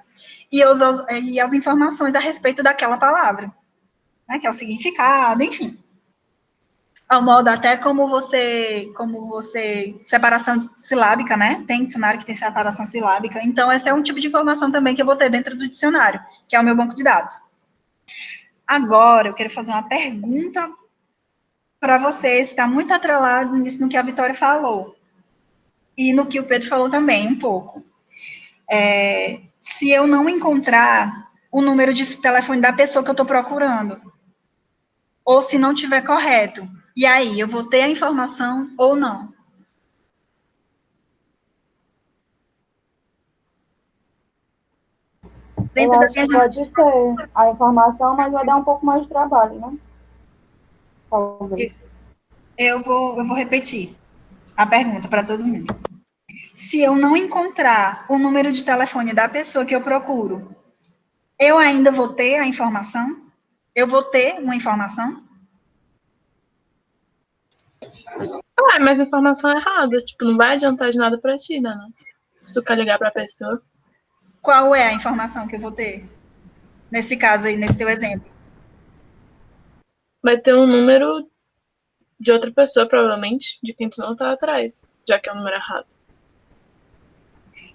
Speaker 1: e as informações a respeito daquela palavra, né? Que é o significado, enfim. Ao modo até como você, separação silábica, né? Tem dicionário que tem separação silábica, então esse é um tipo de informação também que eu vou ter dentro do dicionário, que é o meu banco de dados. Agora, eu quero fazer uma pergunta para vocês, está muito atrelado nisso no que a Vitória falou, e no que o Pedro falou também, um pouco. Se eu não encontrar o número de telefone da pessoa que eu estou procurando, ou se não tiver correto, e aí, eu vou ter a informação ou não?
Speaker 6: Eu acho que pode ter a informação, mas vai dar um pouco mais de trabalho, né? Talvez.
Speaker 1: Eu vou repetir a pergunta para todo mundo. Se eu não encontrar o número de telefone da pessoa que eu procuro, eu ainda vou ter a informação? Eu vou ter uma informação?
Speaker 9: Mas informação errada. Tipo, não vai adiantar de nada pra ti, né? Se tu quer ligar pra pessoa.
Speaker 1: Qual é a informação que eu vou ter? Nesse caso aí, nesse teu exemplo.
Speaker 9: Vai ter um número de outra pessoa, provavelmente, de quem tu não tá atrás, já que é um número errado.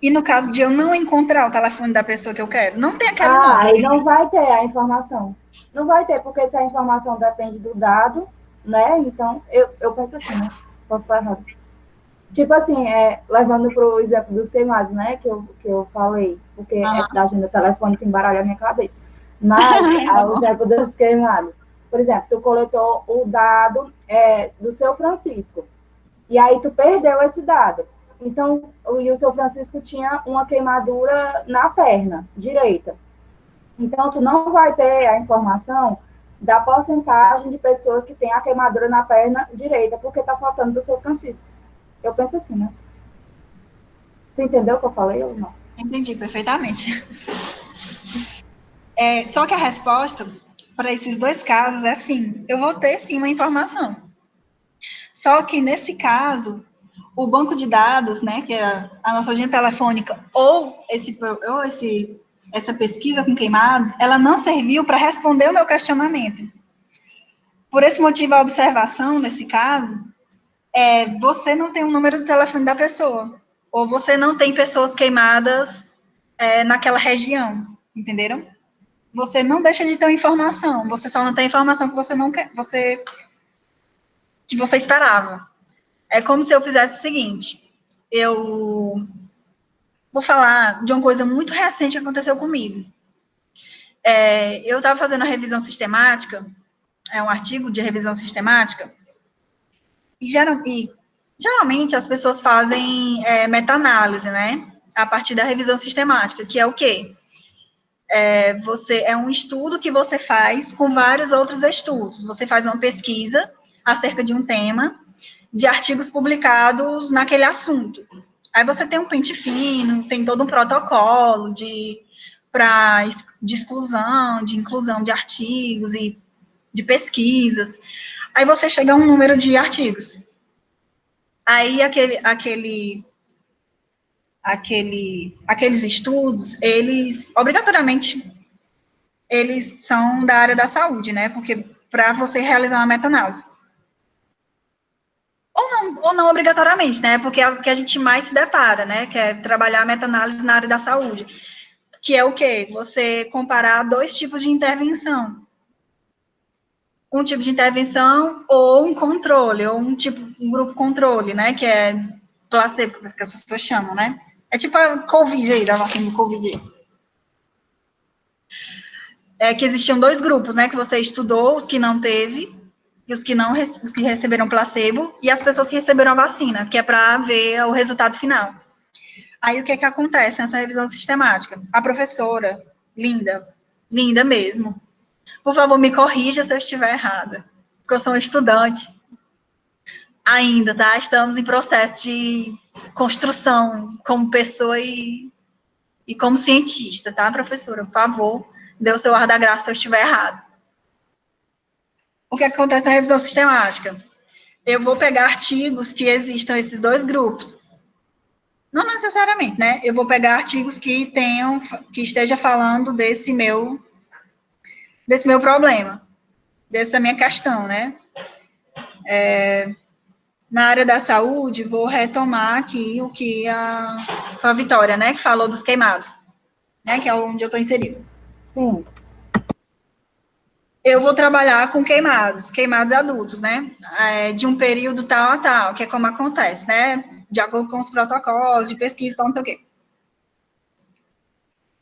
Speaker 1: E no caso de eu não encontrar o telefone da pessoa que eu quero, não tem aquele nome.
Speaker 6: Aí não vai ter a informação. Não vai ter, porque se a informação depende do dado, né? Então, eu penso assim, né? Posso estar errado. Tipo assim, levando para o exemplo dos queimados, né? Que eu falei, porque essa da agenda telefônica embaralha a minha cabeça. Mas, o exemplo dos queimados. Por exemplo, tu coletou o dado do seu Francisco. E aí tu perdeu esse dado. Então, o seu Francisco tinha uma queimadura na perna direita. Então, tu não vai ter a informação da porcentagem de pessoas que têm a queimadura na perna direita, porque está faltando do seu Francisco. Eu penso assim, né? Tu entendeu o que eu falei ou não?
Speaker 1: Entendi perfeitamente. Só que a resposta para esses dois casos é sim. Eu vou ter sim uma informação. Só que nesse caso, o banco de dados, né, que é a nossa agenda telefônica, ou essa pesquisa com queimados, ela não serviu para responder o meu questionamento. Por esse motivo, a observação, nesse caso, você não tem o número do telefone da pessoa, ou você não tem pessoas queimadas naquela região, entenderam? Você não deixa de ter uma informação, você só não tem a informação que você não quer, que você esperava. É como se eu fizesse o seguinte, eu vou falar de uma coisa muito recente que aconteceu comigo. Eu estava fazendo a revisão sistemática, um artigo de revisão sistemática, e geralmente as pessoas fazem meta-análise, né? A partir da revisão sistemática, que é o quê? É um estudo que você faz com vários outros estudos. Você faz uma pesquisa acerca de um tema, de artigos publicados naquele assunto. Aí você tem um pente fino, tem todo um protocolo de exclusão, de inclusão de artigos e de pesquisas. Aí você chega a um número de artigos. Aí aqueles estudos, eles, obrigatoriamente, eles são da área da saúde, né? Porque para você realizar uma meta-análise. Ou não obrigatoriamente, né? Porque é o que a gente mais se depara, né? Que é trabalhar a meta-análise na área da saúde. Que é o quê? Você comparar dois tipos de intervenção. Um tipo de intervenção ou um controle, ou um grupo controle, né? Que é placebo, que as pessoas chamam, né? É tipo a Covid aí, da vacina do Covid. Que existiam dois grupos, né? Que você estudou, os que não teve, e os que receberam placebo, e as pessoas que receberam a vacina, que é para ver o resultado final. Aí, o que acontece nessa revisão sistemática? A professora, linda mesmo, por favor, me corrija se eu estiver errada, porque eu sou uma estudante ainda, tá? Estamos em processo de construção como pessoa e como cientista, tá, professora? Por favor, dê o seu ar da graça se eu estiver errado. O que acontece na revisão sistemática? Eu vou pegar artigos que existam esses dois grupos. Não necessariamente, né? Eu vou pegar artigos que esteja falando desse meu problema, dessa minha questão, né? Na área da saúde, vou retomar aqui o que a Vitória, né, que falou dos queimados, né, que é onde eu estou inserida.
Speaker 6: Sim.
Speaker 1: Eu vou trabalhar com queimados adultos, né, de um período tal a tal, que é como acontece, né, de acordo com os protocolos de pesquisa, tal, não sei o quê.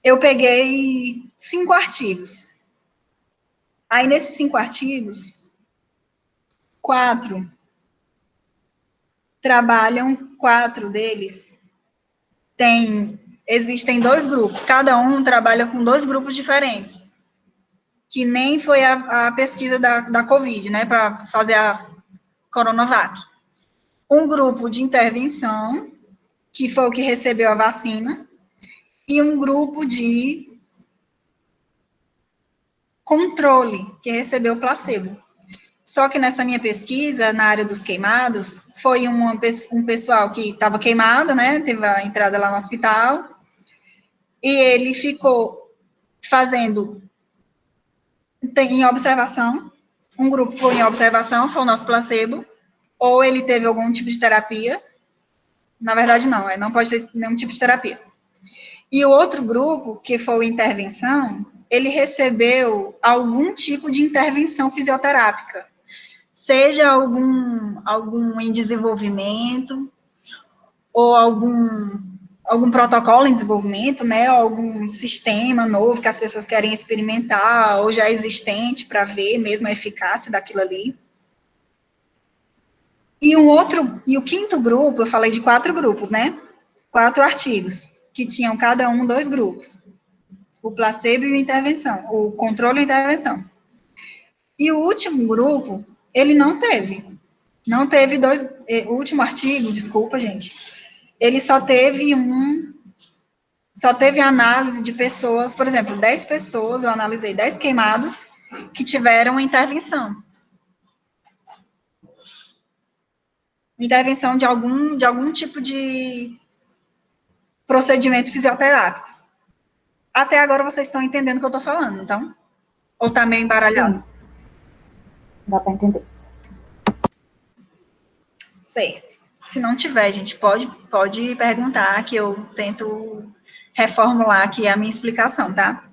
Speaker 1: Eu peguei 5 artigos. Aí, nesses 5 artigos, 4 deles têm existem 2 grupos, cada um trabalha com 2 grupos diferentes, que nem foi a pesquisa da Covid, né, para fazer a Coronavac. Um grupo de intervenção, que foi o que recebeu a vacina, e um grupo de controle, que recebeu o placebo. Só que nessa minha pesquisa, na área dos queimados, foi um pessoal que estava queimado, né, teve a entrada lá no hospital, e ele ficou fazendo em observação, um grupo foi em observação, foi o nosso placebo, ou ele teve algum tipo de terapia, na verdade não, não pode ter nenhum tipo de terapia. E o outro grupo, que foi o intervenção, ele recebeu algum tipo de intervenção fisioterápica, seja algum em desenvolvimento, ou algum protocolo em desenvolvimento, né, ou algum sistema novo que as pessoas querem experimentar, ou já existente, para ver mesmo a eficácia daquilo ali. E o quinto grupo, eu falei de 4 grupos, né, 4 artigos, que tinham cada um 2 grupos, o placebo e a intervenção, o controle e a intervenção. E o último grupo, ele não teve 2, o último artigo, desculpa, gente, ele só teve análise de pessoas, por exemplo, 10 pessoas, eu analisei 10 queimados que tiveram intervenção. Intervenção de algum tipo de procedimento fisioterápico. Até agora vocês estão entendendo o que eu estou falando, então? Ou está meio embaralhado?
Speaker 6: Sim. Dá para entender.
Speaker 1: Certo. Se não tiver, gente, pode perguntar que eu tento reformular aqui a minha explicação, tá?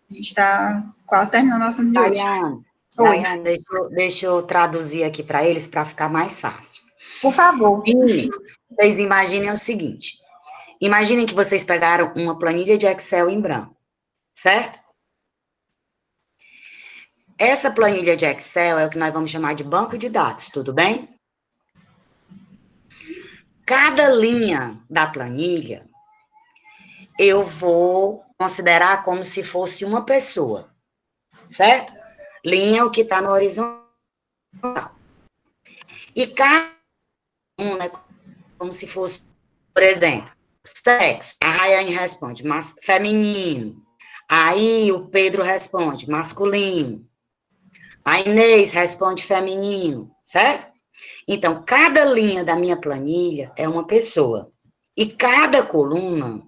Speaker 1: A gente está quase terminando o assunto de hoje.
Speaker 2: Daiane, deixa eu traduzir aqui para eles para ficar mais fácil.
Speaker 6: Por favor.
Speaker 2: Vocês imaginem o seguinte. Imaginem que vocês pegaram uma planilha de Excel em branco, certo? Essa planilha de Excel é o que nós vamos chamar de banco de dados, tudo bem? Cada linha da planilha, eu vou considerar como se fosse uma pessoa, certo? Linha é o que está no horizontal. E cada um, né, como se fosse, por exemplo, sexo. A Rayane responde feminino. Aí o Pedro responde masculino. A Inês responde feminino, certo? Então, cada linha da minha planilha é uma pessoa. E cada coluna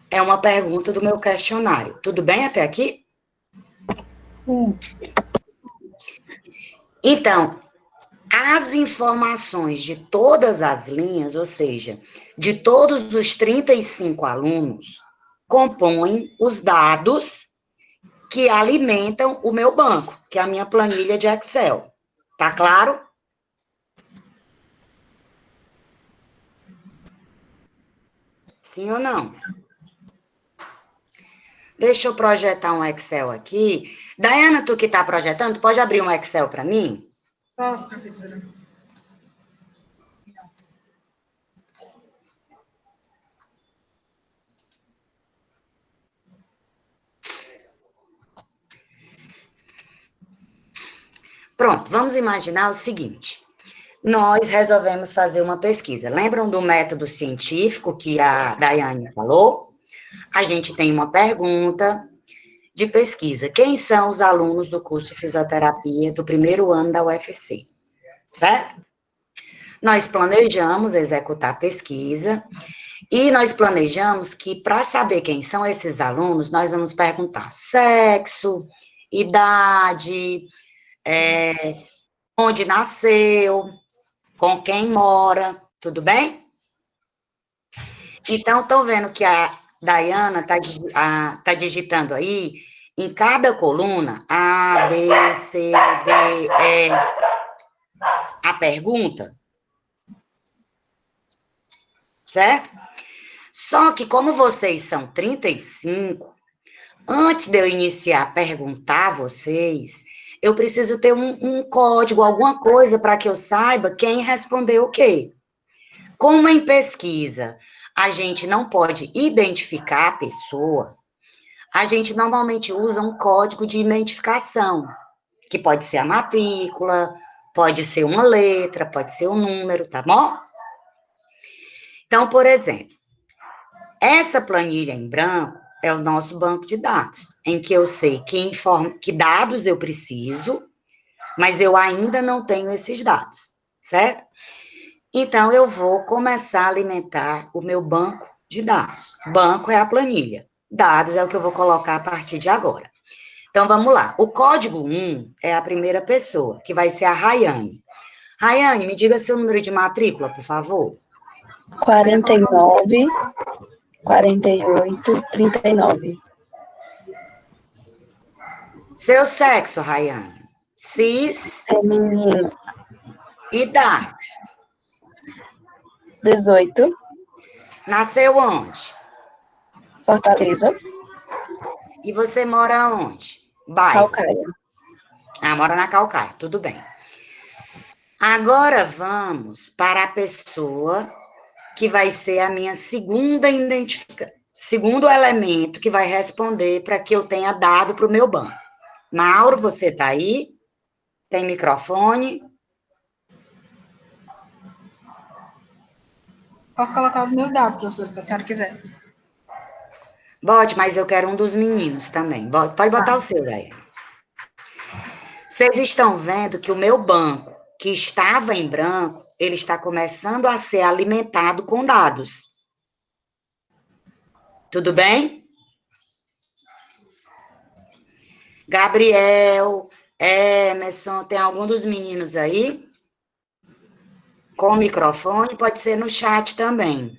Speaker 2: é uma pergunta do meu questionário. Tudo bem até aqui?
Speaker 6: Sim.
Speaker 2: Então, as informações de todas as linhas, ou seja, de todos os 35 alunos, compõem os dados que alimentam o meu banco, que é a minha planilha de Excel. Tá claro? Sim ou não? Deixa eu projetar um Excel aqui. Daiana, tu que está projetando, pode abrir um Excel para mim?
Speaker 1: Posso, professora?
Speaker 2: Pronto, vamos imaginar o seguinte. Nós resolvemos fazer uma pesquisa. Lembram do método científico que a Daiane falou? A gente tem uma pergunta de pesquisa. Quem são os alunos do curso de fisioterapia do primeiro ano da UFC? Certo? Nós planejamos executar a pesquisa e nós planejamos que, para saber quem são esses alunos, nós vamos perguntar sexo, idade, onde nasceu, com quem mora, tudo bem? Então, estão vendo que a Daiana está digitando aí, em cada coluna, A, B, C, D, E, a pergunta, certo? Só que como vocês são 35, antes de eu iniciar a perguntar a vocês, eu preciso ter um código, alguma coisa para que eu saiba quem respondeu o quê. Como em pesquisa, a gente não pode identificar a pessoa, a gente normalmente usa um código de identificação, que pode ser a matrícula, pode ser uma letra, pode ser um número, tá bom? Então, por exemplo, essa planilha em branco é o nosso banco de dados, em que eu sei que dados eu preciso, mas eu ainda não tenho esses dados, certo? Então, eu vou começar a alimentar o meu banco de dados. Banco é a planilha, dados é o que eu vou colocar a partir de agora. Então, vamos lá. O código 1 é a primeira pessoa, que vai ser a Rayane. Rayane, me diga seu número de matrícula, por favor.
Speaker 10: 49, 48, 39.
Speaker 2: Seu sexo, Rayane. Cis.
Speaker 10: Feminino.
Speaker 2: Idade.
Speaker 10: 18.
Speaker 2: Nasceu onde?
Speaker 10: Fortaleza.
Speaker 2: E você mora onde? Bairro.
Speaker 10: Calcaia.
Speaker 2: Ah, mora na Calcaia, tudo bem. Agora vamos para a pessoa que vai ser a minha segundo elemento que vai responder para que eu tenha dado para o meu banco. Mauro, você está aí? Tem microfone?
Speaker 1: Posso colocar os meus dados, professora, se a senhora quiser.
Speaker 2: Pode, mas eu quero um dos meninos também. Pode botar o seu daí. Vocês estão vendo que o meu banco, que estava em branco, ele está começando a ser alimentado com dados. Tudo bem? Gabriel, Emerson, tem algum dos meninos aí? Com microfone, pode ser no chat também.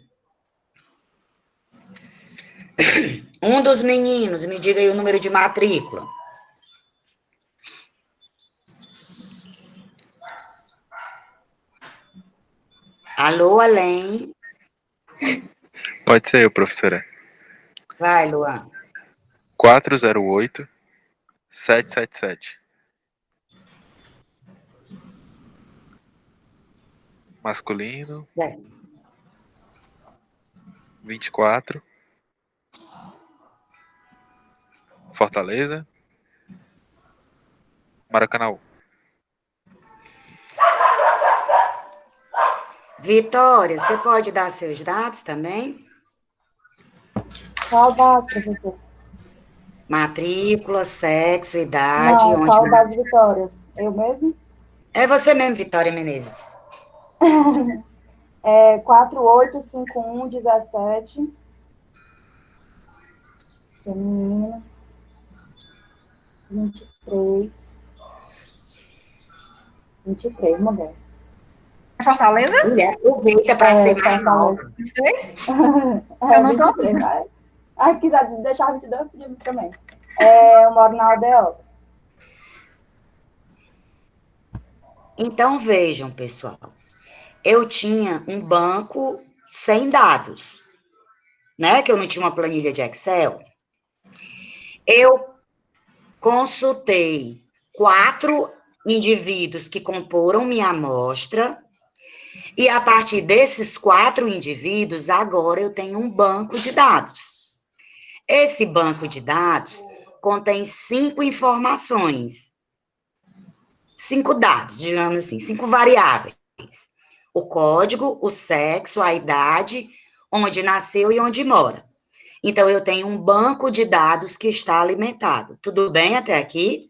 Speaker 2: Um dos meninos, me diga aí o número de matrícula. Alô, Além?
Speaker 11: Pode ser eu, professora.
Speaker 2: Vai, Luan.
Speaker 11: 408 777. Masculino. 24. Fortaleza. Maracanã.
Speaker 2: Vitória, você pode dar seus dados também?
Speaker 6: Qual das, professor?
Speaker 2: Matrícula, sexo, idade.
Speaker 6: Não,
Speaker 2: onde
Speaker 6: qual das
Speaker 2: nasceu.
Speaker 6: Vitórias? Eu mesmo?
Speaker 2: É você mesmo, Vitória Menezes.
Speaker 6: 485117. Feminina. 23. 23, mulher.
Speaker 1: É Fortaleza?
Speaker 2: Mulher, aproveita para ser mais nova.
Speaker 1: 23?
Speaker 6: Eu não tô 23, mas... Ah, quiser deixar 22, eu também. Eu moro na aldeia.
Speaker 2: Então, vejam, pessoal. Eu tinha um banco sem dados, né? Que eu não tinha uma planilha de Excel. Eu consultei 4 indivíduos que comporam minha amostra, e a partir desses 4 indivíduos, agora eu tenho um banco de dados. Esse banco de dados contém 5 informações, 5 dados, digamos assim, 5 variáveis. O código, o sexo, a idade, onde nasceu e onde mora. Então, eu tenho um banco de dados que está alimentado. Tudo bem até aqui?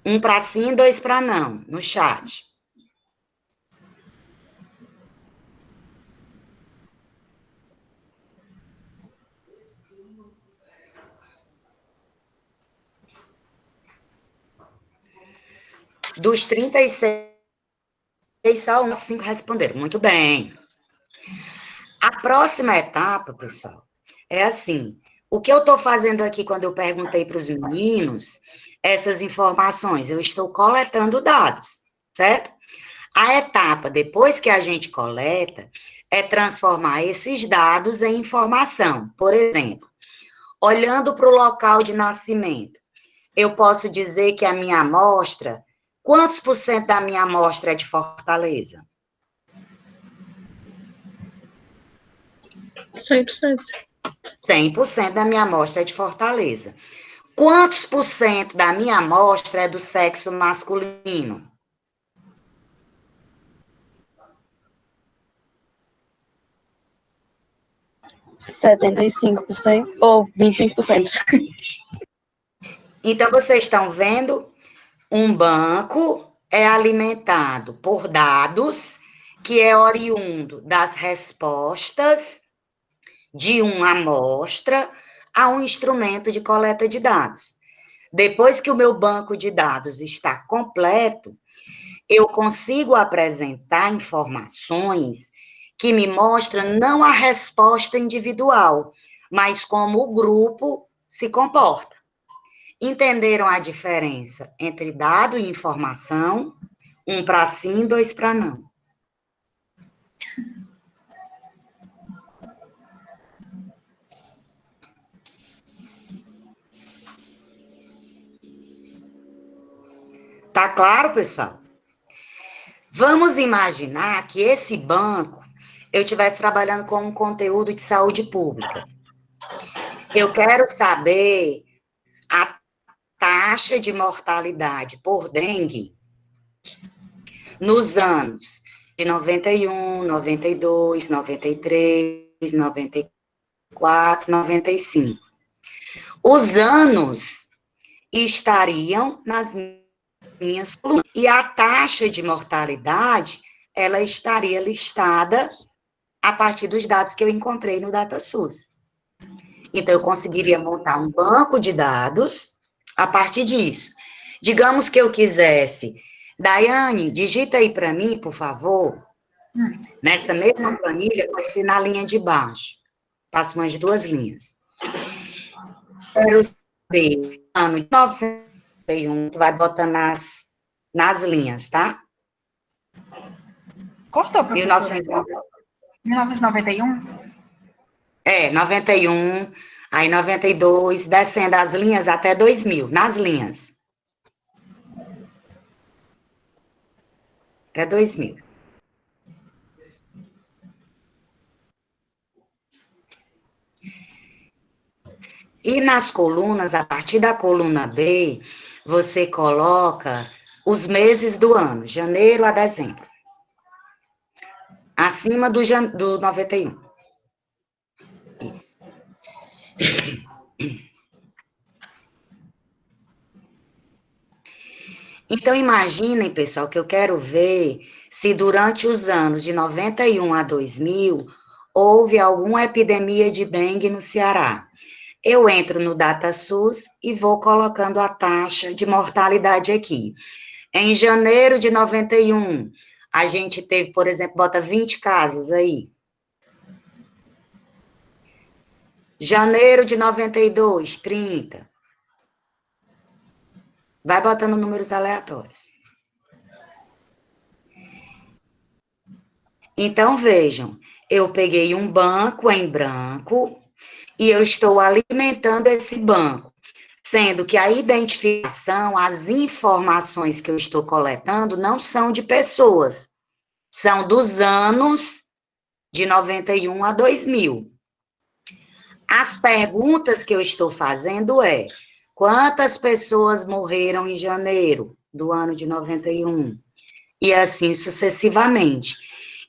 Speaker 2: 1 para sim, 2 para não, no chat. Dos 36, só uns 5 responderam. Muito bem. A próxima etapa, pessoal, é assim. O que eu estou fazendo aqui quando eu perguntei para os meninos essas informações? Eu estou coletando dados, certo? A etapa, depois que a gente coleta, é transformar esses dados em informação. Por exemplo, olhando para o local de nascimento, eu posso dizer que a minha amostra, quantos por cento da minha amostra é de Fortaleza?
Speaker 9: 100%.
Speaker 2: 100% da minha amostra é de Fortaleza. Quantos por cento da minha amostra é do sexo masculino?
Speaker 10: %75% ou 25%.
Speaker 2: Então, vocês estão vendo? Um banco é alimentado por dados que é oriundo das respostas de uma amostra a um instrumento de coleta de dados. Depois que o meu banco de dados está completo, eu consigo apresentar informações que me mostram não a resposta individual, mas como o grupo se comporta. Entenderam a diferença entre dado e informação? 1 para sim, 2 para não. Tá claro, pessoal? Vamos imaginar que esse banco eu estivesse trabalhando com um conteúdo de saúde pública. Eu quero saber a taxa de mortalidade por dengue nos anos de 91, 92, 93, 94, 95. Os anos estariam nas minhas colunas. E a taxa de mortalidade, ela estaria listada a partir dos dados que eu encontrei no DataSUS. Então, eu conseguiria montar um banco de dados a partir disso. Digamos que eu quisesse, Daiane, digita aí para mim, por favor, nessa mesma planilha, vai ser na linha de baixo. Passo mais 2 linhas. Quero saber, ano de 1991, tu vai botando nas linhas, tá?
Speaker 1: Cortou, professora. 1991?
Speaker 2: 91, aí 92, descendo as linhas até 2000, nas linhas. Até 2000. E nas colunas, a partir da coluna B, você coloca os meses do ano, janeiro a dezembro. Acima do 91. Isso. Então, imaginem, pessoal, que eu quero ver se durante os anos de 91 a 2000 houve alguma epidemia de dengue no Ceará. Eu entro no DataSUS e vou colocando a taxa de mortalidade aqui. Em janeiro de 91, a gente teve, por exemplo, bota 20 casos aí. Janeiro de 92, 30. Vai botando números aleatórios. Então, vejam, eu peguei um banco em branco e eu estou alimentando esse banco, sendo que a identificação, as informações que eu estou coletando não são de pessoas, são dos anos de 91 a 2000. As perguntas que eu estou fazendo é: quantas pessoas morreram em janeiro do ano de 91? E assim sucessivamente.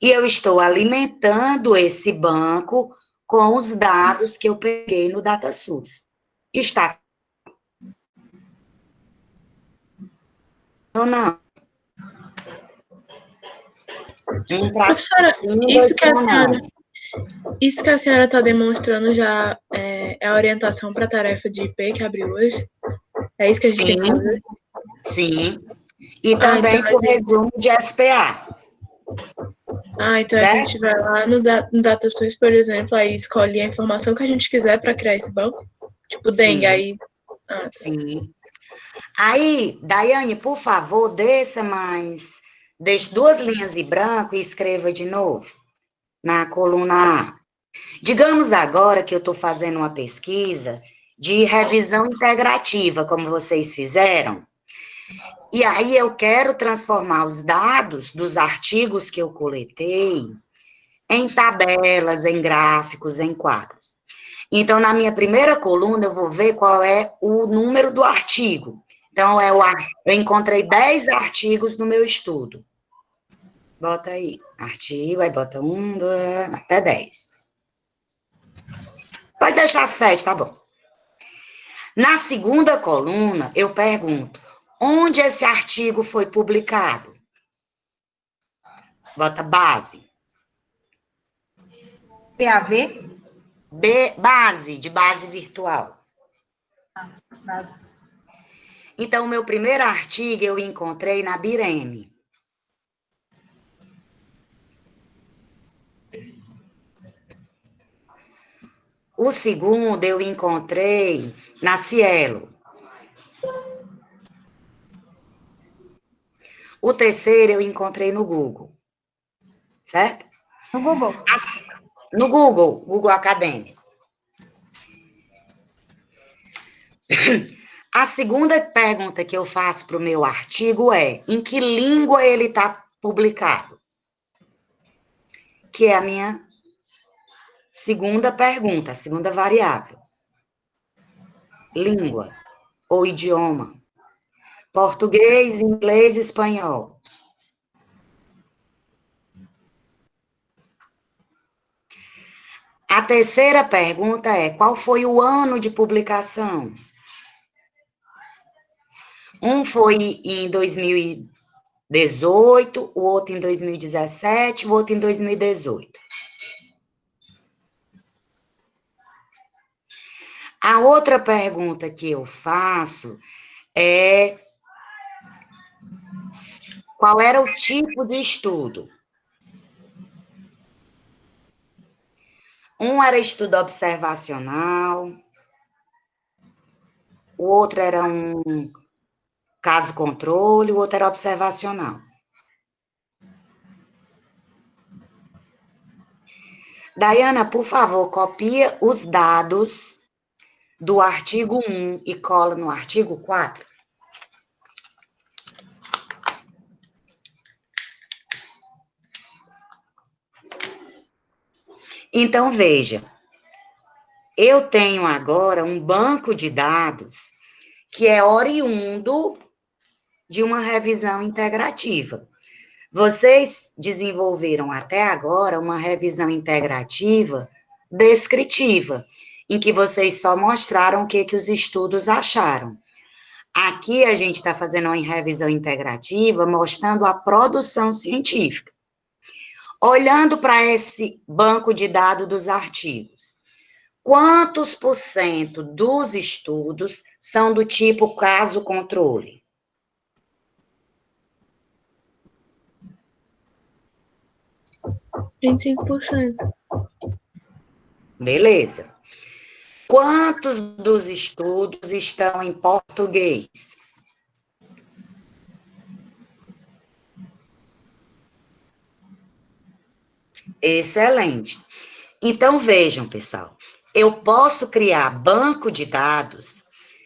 Speaker 2: E eu estou alimentando esse banco com os dados que eu peguei no DataSUS. Está ou não?
Speaker 9: Professora, isso que a senhora está demonstrando já é a orientação para a tarefa de IP que abriu hoje? É isso que a gente tem que fazer?
Speaker 2: Sim. E também
Speaker 9: então
Speaker 2: o resumo de SPA.
Speaker 9: Então certo? A gente vai lá no DataSUS, por exemplo, aí escolhe a informação que a gente quiser para criar esse banco. Tipo, dengue, aí... Tá.
Speaker 2: Sim. Aí, Daiane, por favor, deixe 2 linhas em branco e escreva de novo na coluna A. Digamos agora que eu estou fazendo uma pesquisa de revisão integrativa, como vocês fizeram, e aí eu quero transformar os dados dos artigos que eu coletei em tabelas, em gráficos, em quadros. Então, na minha primeira coluna, eu vou ver qual é o número do artigo. Então, eu encontrei 10 artigos no meu estudo. Bota aí, artigo, aí bota 1, 2, até 10. Pode deixar 7, tá bom. Na segunda coluna, eu pergunto, onde esse artigo foi publicado? Bota base.
Speaker 1: PAV?
Speaker 2: Base, de base virtual.
Speaker 1: Base.
Speaker 2: Então, o meu primeiro artigo eu encontrei na Bireme. O segundo eu encontrei na Cielo. O terceiro eu encontrei no Google. Certo?
Speaker 1: No Google.
Speaker 2: No Google, Google Acadêmico. A segunda pergunta que eu faço para o meu artigo é, em que língua ele está publicado? Que é a minha segunda pergunta, a segunda variável. Língua ou idioma. Português, inglês, espanhol. A terceira pergunta é, qual foi o ano de publicação? Um foi em 2018, o outro em 2017, o outro em 2018. A outra pergunta que eu faço é qual era o tipo de estudo? Um era estudo observacional, o outro era um caso controle, o outro era observacional. Daiana, por favor, copia os dados do artigo 1 e cola no artigo 4. Então, veja, eu tenho agora um banco de dados que é oriundo de uma revisão integrativa. Vocês desenvolveram até agora uma revisão integrativa descritiva, em que vocês só mostraram o que os estudos acharam. Aqui a gente está fazendo uma revisão integrativa, mostrando a produção científica. Olhando para esse banco de dados dos artigos, quantos por cento dos estudos são do tipo caso-controle?
Speaker 9: Vinte e 25%.
Speaker 2: Beleza. Quantos dos estudos estão em português? Excelente. Então, vejam, pessoal, eu posso criar banco de dados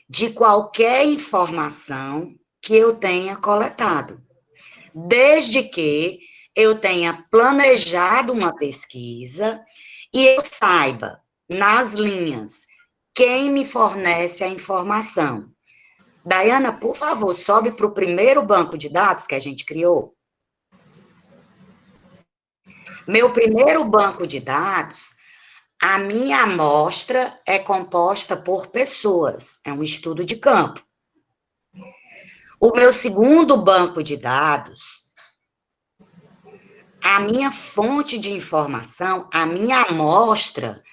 Speaker 2: de qualquer informação que eu tenha coletado, desde que eu tenha planejado uma pesquisa e eu saiba, nas linhas, quem me fornece a informação. Daiana, por favor, sobe para o primeiro banco de dados que a gente criou. Meu primeiro banco de dados, a minha amostra é composta por pessoas, é um estudo de campo. O meu segundo banco de dados, a minha fonte de informação, a minha amostra,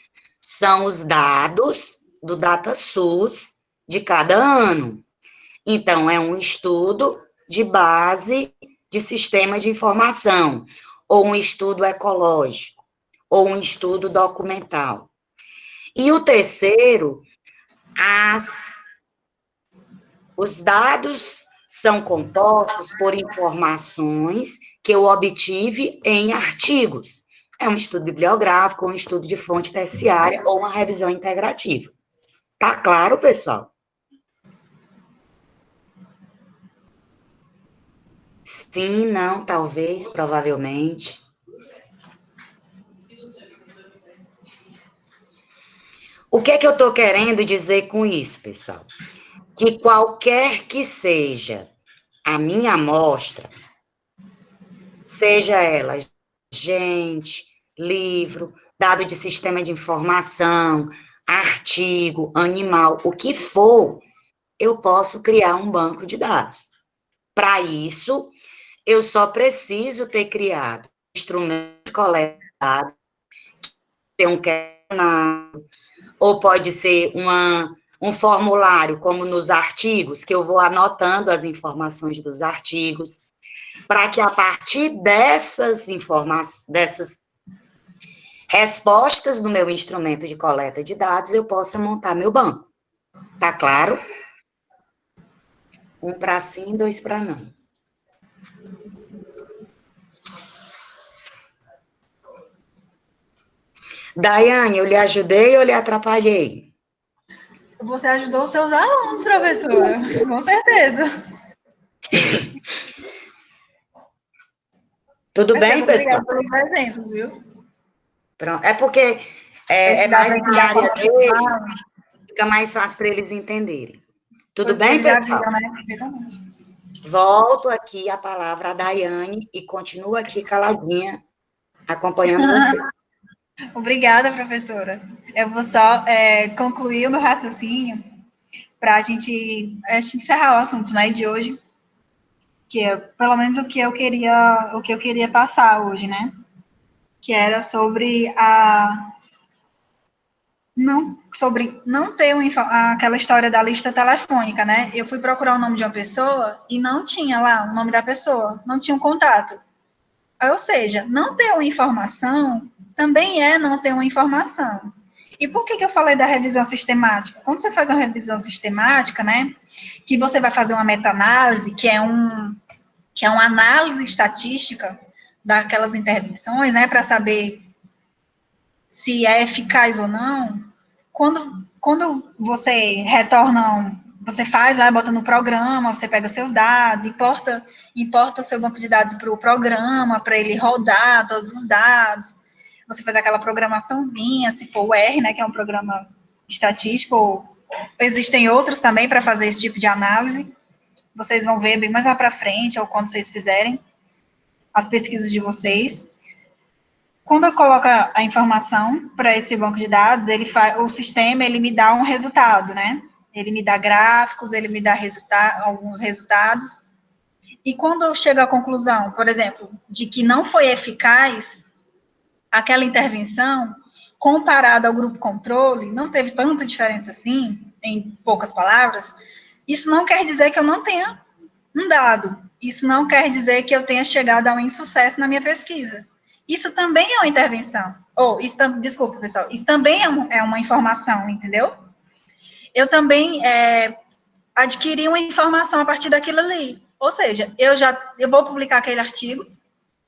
Speaker 2: são os dados do DataSUS de cada ano. Então, é um estudo de base de sistema de informação, ou um estudo ecológico, ou um estudo documental. E o terceiro, os dados são compostos por informações que eu obtive em artigos. É um estudo bibliográfico, um estudo de fonte terciária ou uma revisão integrativa. Tá claro, pessoal? Sim, não, talvez, provavelmente. O que é que eu estou querendo dizer com isso, pessoal? Que qualquer que seja a minha amostra, seja ela gente, livro, dado de sistema de informação, artigo, animal, o que for, eu posso criar um banco de dados. Para isso, eu só preciso ter criado um instrumento de coleta de dados, ter um questionário, ou pode ser um formulário, como nos artigos, que eu vou anotando as informações dos artigos, para que a partir dessas informações, dessas respostas do meu instrumento de coleta de dados, eu possa montar meu banco. Tá claro? 1 para sim, 2 para não. Daiane, eu lhe ajudei ou lhe atrapalhei?
Speaker 1: Você ajudou os seus alunos, professora, com certeza.
Speaker 2: Tudo bem, pessoal?
Speaker 1: Obrigada pelos exemplos, viu?
Speaker 2: Pronto. É porque é mais na área dele, fica mais fácil para eles entenderem. Tudo bem, pessoal?
Speaker 1: Já viram, né?
Speaker 2: Volto aqui a palavra a Daiane e continuo aqui caladinha, acompanhando você.
Speaker 1: Obrigada, professora. Eu vou só concluir o meu raciocínio para a gente encerrar o assunto, né, de hoje, que é pelo menos o que eu queria passar hoje, né, que era sobre não ter aquela história da lista telefônica, né? Eu fui procurar o nome de uma pessoa e não tinha lá o nome da pessoa, não tinha um contato. Ou seja, não ter uma informação também é não ter uma informação. E por que eu falei da revisão sistemática? Quando você faz uma revisão sistemática, né, que você vai fazer uma meta-análise, que é uma análise estatística daquelas intervenções, né, para saber se é eficaz ou não, quando você retorna, você faz lá, bota no programa, você pega seus dados, importa o seu banco de dados para o programa, para ele rodar todos os dados, você faz aquela programaçãozinha, se for o R, né, que é um programa estatístico, existem outros também para fazer esse tipo de análise, vocês vão ver bem mais lá para frente, ou quando vocês fizerem as pesquisas de vocês. Quando eu coloco a informação para esse banco de dados, o sistema, ele me dá um resultado, né? Ele me dá gráficos, ele me dá alguns resultados. E quando eu chego à conclusão, por exemplo, de que não foi eficaz aquela intervenção, comparada ao grupo controle, não teve tanta diferença assim, em poucas palavras, isso não quer dizer que eu não tenha um dado. Isso não quer dizer que eu tenha chegado a um insucesso na minha pesquisa. Isso também é uma intervenção. Desculpa, pessoal. Isso também é uma informação, entendeu? Eu também adquiri uma informação a partir daquilo ali. Ou seja, eu vou publicar aquele artigo,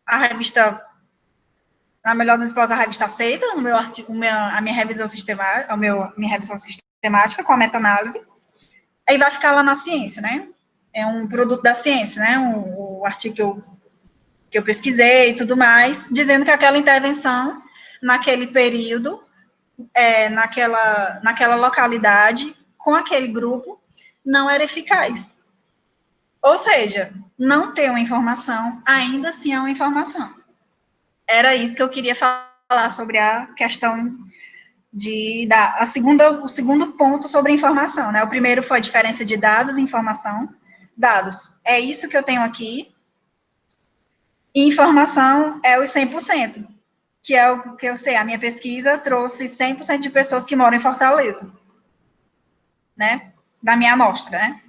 Speaker 1: a revista, na melhor das hipóteses, a revista aceita a minha revisão sistemática, minha revisão sistemática com a meta-análise, aí vai ficar lá na ciência, né? É um produto da ciência, né? O artigo que eu pesquisei e tudo mais, dizendo que aquela intervenção, naquele período, naquela localidade, com aquele grupo, não era eficaz. Ou seja, não ter uma informação, ainda assim é uma informação. Era isso que eu queria falar sobre a questão o segundo ponto sobre informação, né? O primeiro foi a diferença de dados e informação. Dados, é isso que eu tenho aqui, informação é os 100%, que é o que eu sei, a minha pesquisa trouxe 100% de pessoas que moram em Fortaleza, né, da minha amostra, né.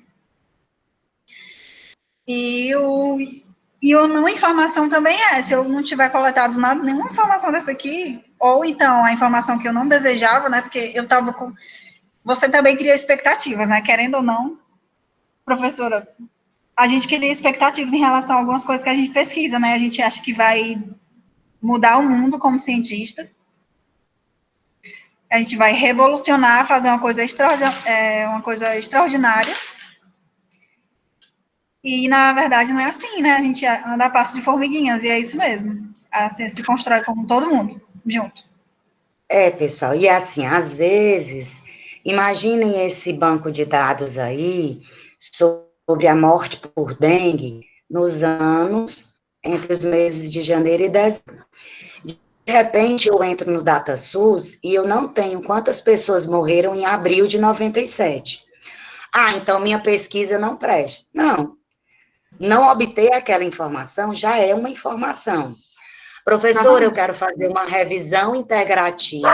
Speaker 1: E o não informação também se eu não tiver coletado nenhuma informação dessa aqui, ou então a informação que eu não desejava, né, porque eu estava com... Você também cria expectativas, né, querendo ou não, professora, a gente cria expectativas em relação a algumas coisas que a gente pesquisa, né? A gente acha que vai mudar o mundo como cientista. A gente vai revolucionar, fazer uma coisa extraordinária. E, na verdade, não é assim, né? A gente anda a passos de formiguinhas, e é isso mesmo. A ciência se constrói com todo mundo, junto.
Speaker 2: Pessoal, e assim, às vezes, imaginem esse banco de dados aí sobre a morte por dengue nos anos entre os meses de janeiro e dezembro. De repente, eu entro no DataSUS e eu não tenho quantas pessoas morreram em abril de 97. Ah, então minha pesquisa não presta. Não obter aquela informação já é uma informação. Professor, eu quero fazer uma revisão integrativa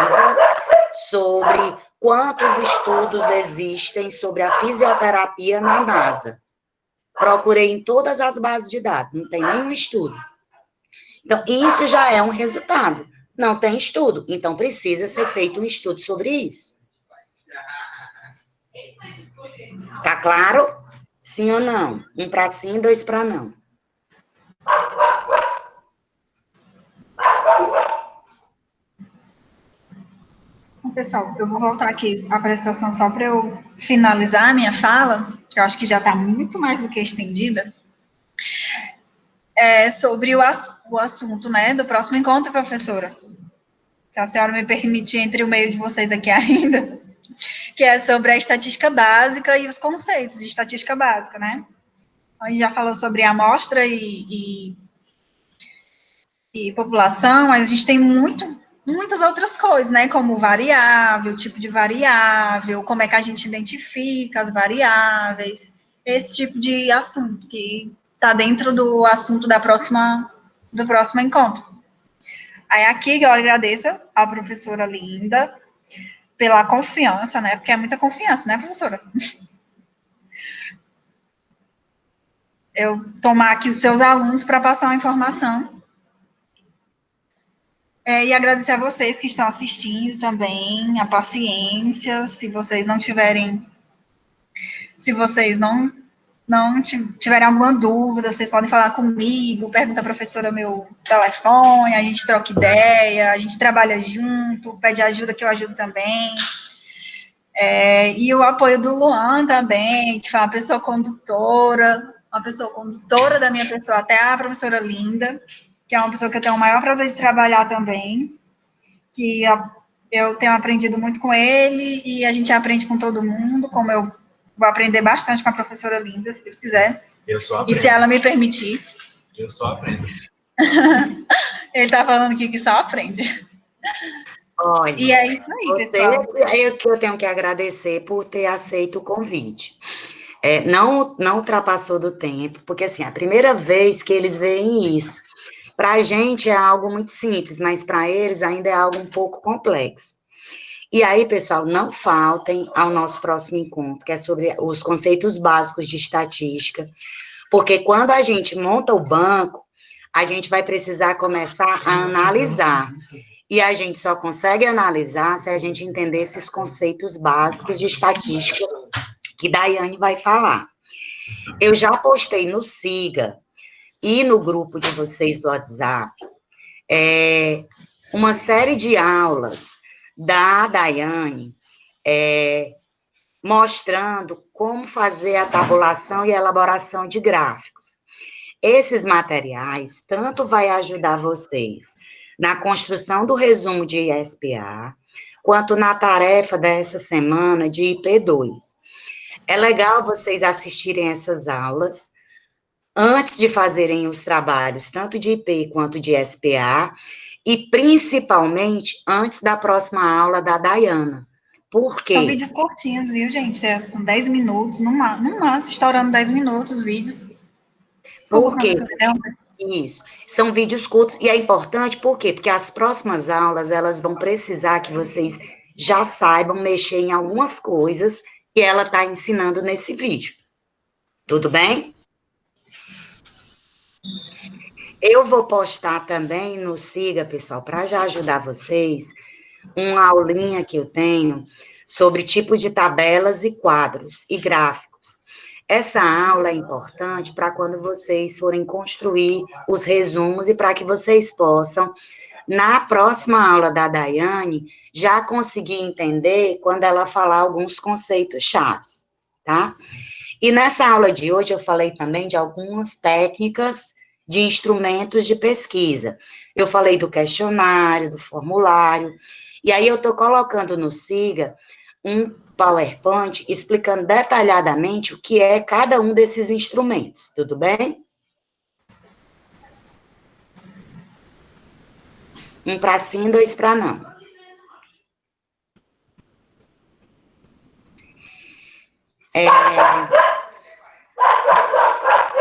Speaker 2: sobre quantos estudos existem sobre a fisioterapia na NASA. Procurei em todas as bases de dados, não tem nenhum estudo. Então, isso já é um resultado. Não tem estudo, então precisa ser feito um estudo sobre isso. Tá claro? Sim ou não? 1 para sim, 2 para não.
Speaker 1: Pessoal, eu vou voltar aqui a apresentação só para eu finalizar a minha fala, que eu acho que já está muito mais do que estendida, sobre o assunto, né, do próximo encontro, professora. Se a senhora me permitir, entre o meio de vocês aqui ainda, que é sobre a estatística básica e os conceitos de estatística básica, né? A gente já falou sobre amostra e população, mas a gente tem muitas outras coisas, né, como variável, tipo de variável, como é que a gente identifica as variáveis, esse tipo de assunto que está dentro do assunto do próximo encontro. Aí aqui eu agradeço à professora Linda pela confiança, né, porque é muita confiança, né, professora? Eu tomar aqui os seus alunos para passar uma informação. E agradecer a vocês que estão assistindo também, a paciência, se vocês não tiverem alguma dúvida, vocês podem falar comigo, pergunta à professora meu telefone, a gente troca ideia, a gente trabalha junto, pede ajuda que eu ajudo também. E o apoio do Luan também, que foi uma pessoa condutora da minha pessoa, até a professora Linda, que é uma pessoa que eu tenho o maior prazer de trabalhar também, que eu tenho aprendido muito com ele, e a gente aprende com todo mundo, como eu vou aprender bastante com a professora Linda, se Deus quiser.
Speaker 12: Eu só aprendo.
Speaker 1: E se ela me permitir.
Speaker 12: Eu só aprendo.
Speaker 1: Ele está falando aqui que só aprende.
Speaker 2: Olha,
Speaker 1: e é isso aí, pessoal.
Speaker 2: Eu tenho que agradecer por ter aceito o convite. Não ultrapassou do tempo, porque, assim, a primeira vez que eles veem isso, para a gente é algo muito simples, mas para eles ainda é algo um pouco complexo. E aí, pessoal, não faltem ao nosso próximo encontro, que é sobre os conceitos básicos de estatística, porque quando a gente monta o banco, a gente vai precisar começar a analisar. E a gente só consegue analisar se a gente entender esses conceitos básicos de estatística que Daiane vai falar. Eu já postei no Siga e no grupo de vocês do WhatsApp uma série de aulas da Daiane mostrando como fazer a tabulação e a elaboração de gráficos. Esses materiais tanto vai ajudar vocês na construção do resumo de ISPA, quanto na tarefa dessa semana de IP2. É legal vocês assistirem essas aulas antes de fazerem os trabalhos, tanto de IP quanto de SPA, e principalmente antes da próxima aula da Dayana. Por quê?
Speaker 1: São vídeos curtinhos, viu, gente? São 10 minutos, no máximo, estourando 10 minutos os vídeos. Desculpa,
Speaker 2: por quê? Isso, são vídeos curtos, e é importante, por quê? Porque as próximas aulas, elas vão precisar que vocês já saibam mexer em algumas coisas que ela está ensinando nesse vídeo. Tudo bem? Eu vou postar também no Siga, pessoal, para já ajudar vocês, uma aulinha que eu tenho sobre tipos de tabelas e quadros e gráficos. Essa aula é importante para quando vocês forem construir os resumos e para que vocês possam, na próxima aula da Daiane, já conseguir entender quando ela falar alguns conceitos chaves, tá? E nessa aula de hoje eu falei também de algumas técnicas de instrumentos de pesquisa. Eu falei do questionário, do formulário, E aí eu estou colocando no Siga um PowerPoint explicando detalhadamente o que é cada um desses instrumentos, tudo bem? Um para sim, dois para não.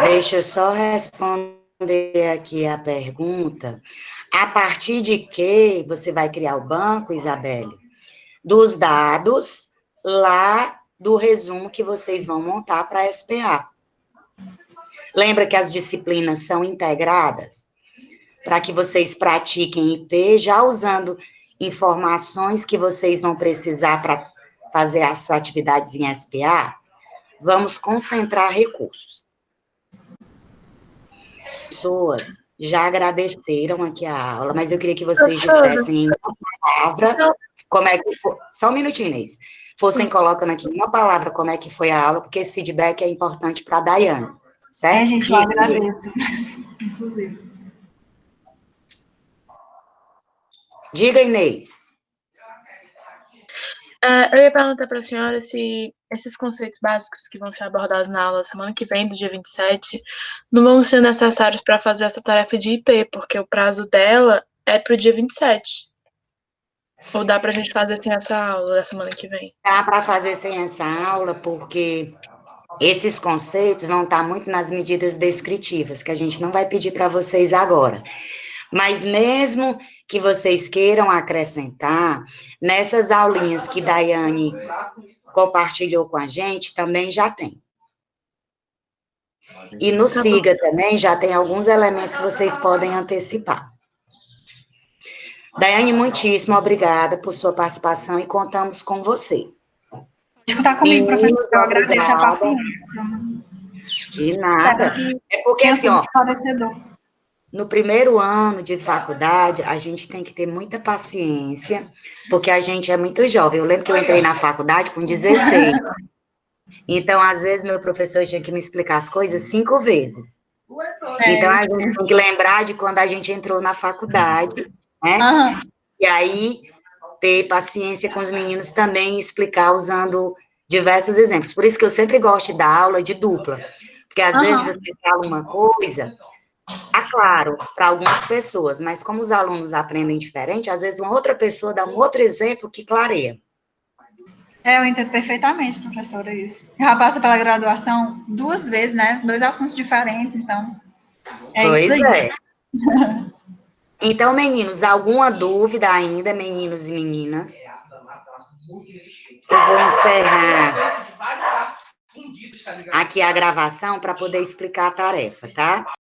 Speaker 2: Deixa eu só responder aqui a pergunta. A partir de que você vai criar o banco, Isabelle? Dos dados lá do resumo que vocês vão montar para a SPA. Lembra que as disciplinas são integradas? Para que vocês pratiquem IP, já usando informações que vocês vão precisar para fazer as atividades em SPA, vamos concentrar recursos. Pessoas já agradeceram aqui a aula, mas eu queria que vocês dissessem em uma palavra como é que foi. Só um minutinho, Inês. Fossem colocando aqui uma palavra como é que foi a aula, porque esse feedback é importante para a Daiane, certo?
Speaker 1: Gente, eu agradeço. Inclusive.
Speaker 2: Diga, Inês.
Speaker 9: Eu ia perguntar para a senhora se esses conceitos básicos que vão ser abordados na aula semana que vem, do dia 27, não vão ser necessários para fazer essa tarefa de IP, porque o prazo dela é para o dia 27. Ou dá para a gente fazer sem essa aula da semana que vem?
Speaker 2: Dá para fazer sem essa aula, porque esses conceitos vão estar muito nas medidas descritivas, que a gente não vai pedir para vocês agora. Mas mesmo que vocês queiram acrescentar, nessas aulinhas que Daiane compartilhou com a gente, também já tem. E no Siga também já tem alguns elementos que vocês podem antecipar. Daiane, muitíssimo obrigada por sua participação e contamos com você.
Speaker 1: Pode escutar comigo, professor. Eu agradeço a paciência.
Speaker 2: De nada. É porque, assim, ó,
Speaker 1: esclarecedor.
Speaker 2: no primeiro ano de faculdade, a gente tem que ter muita paciência, porque a gente é muito jovem. Eu lembro que eu entrei na faculdade com 16. Então, às vezes, meu professor tinha que me explicar as coisas 5 vezes. Então, a gente tem que lembrar de quando a gente entrou na faculdade, né? E aí, ter paciência com os meninos também e explicar usando diversos exemplos. Por isso que eu sempre gosto de dar aula de dupla. Porque, às vezes, você fala uma coisa... claro, para algumas pessoas, mas como os alunos aprendem diferente, às vezes uma outra pessoa dá um outro exemplo que clareia.
Speaker 1: Eu entendo perfeitamente, professora, isso. Eu já passo pela graduação 2 vezes, né? 2 assuntos diferentes, então. Isso aí.
Speaker 2: Então, meninos, alguma dúvida ainda, meninos e meninas? Eu vou encerrar aqui a gravação para poder explicar a tarefa, tá?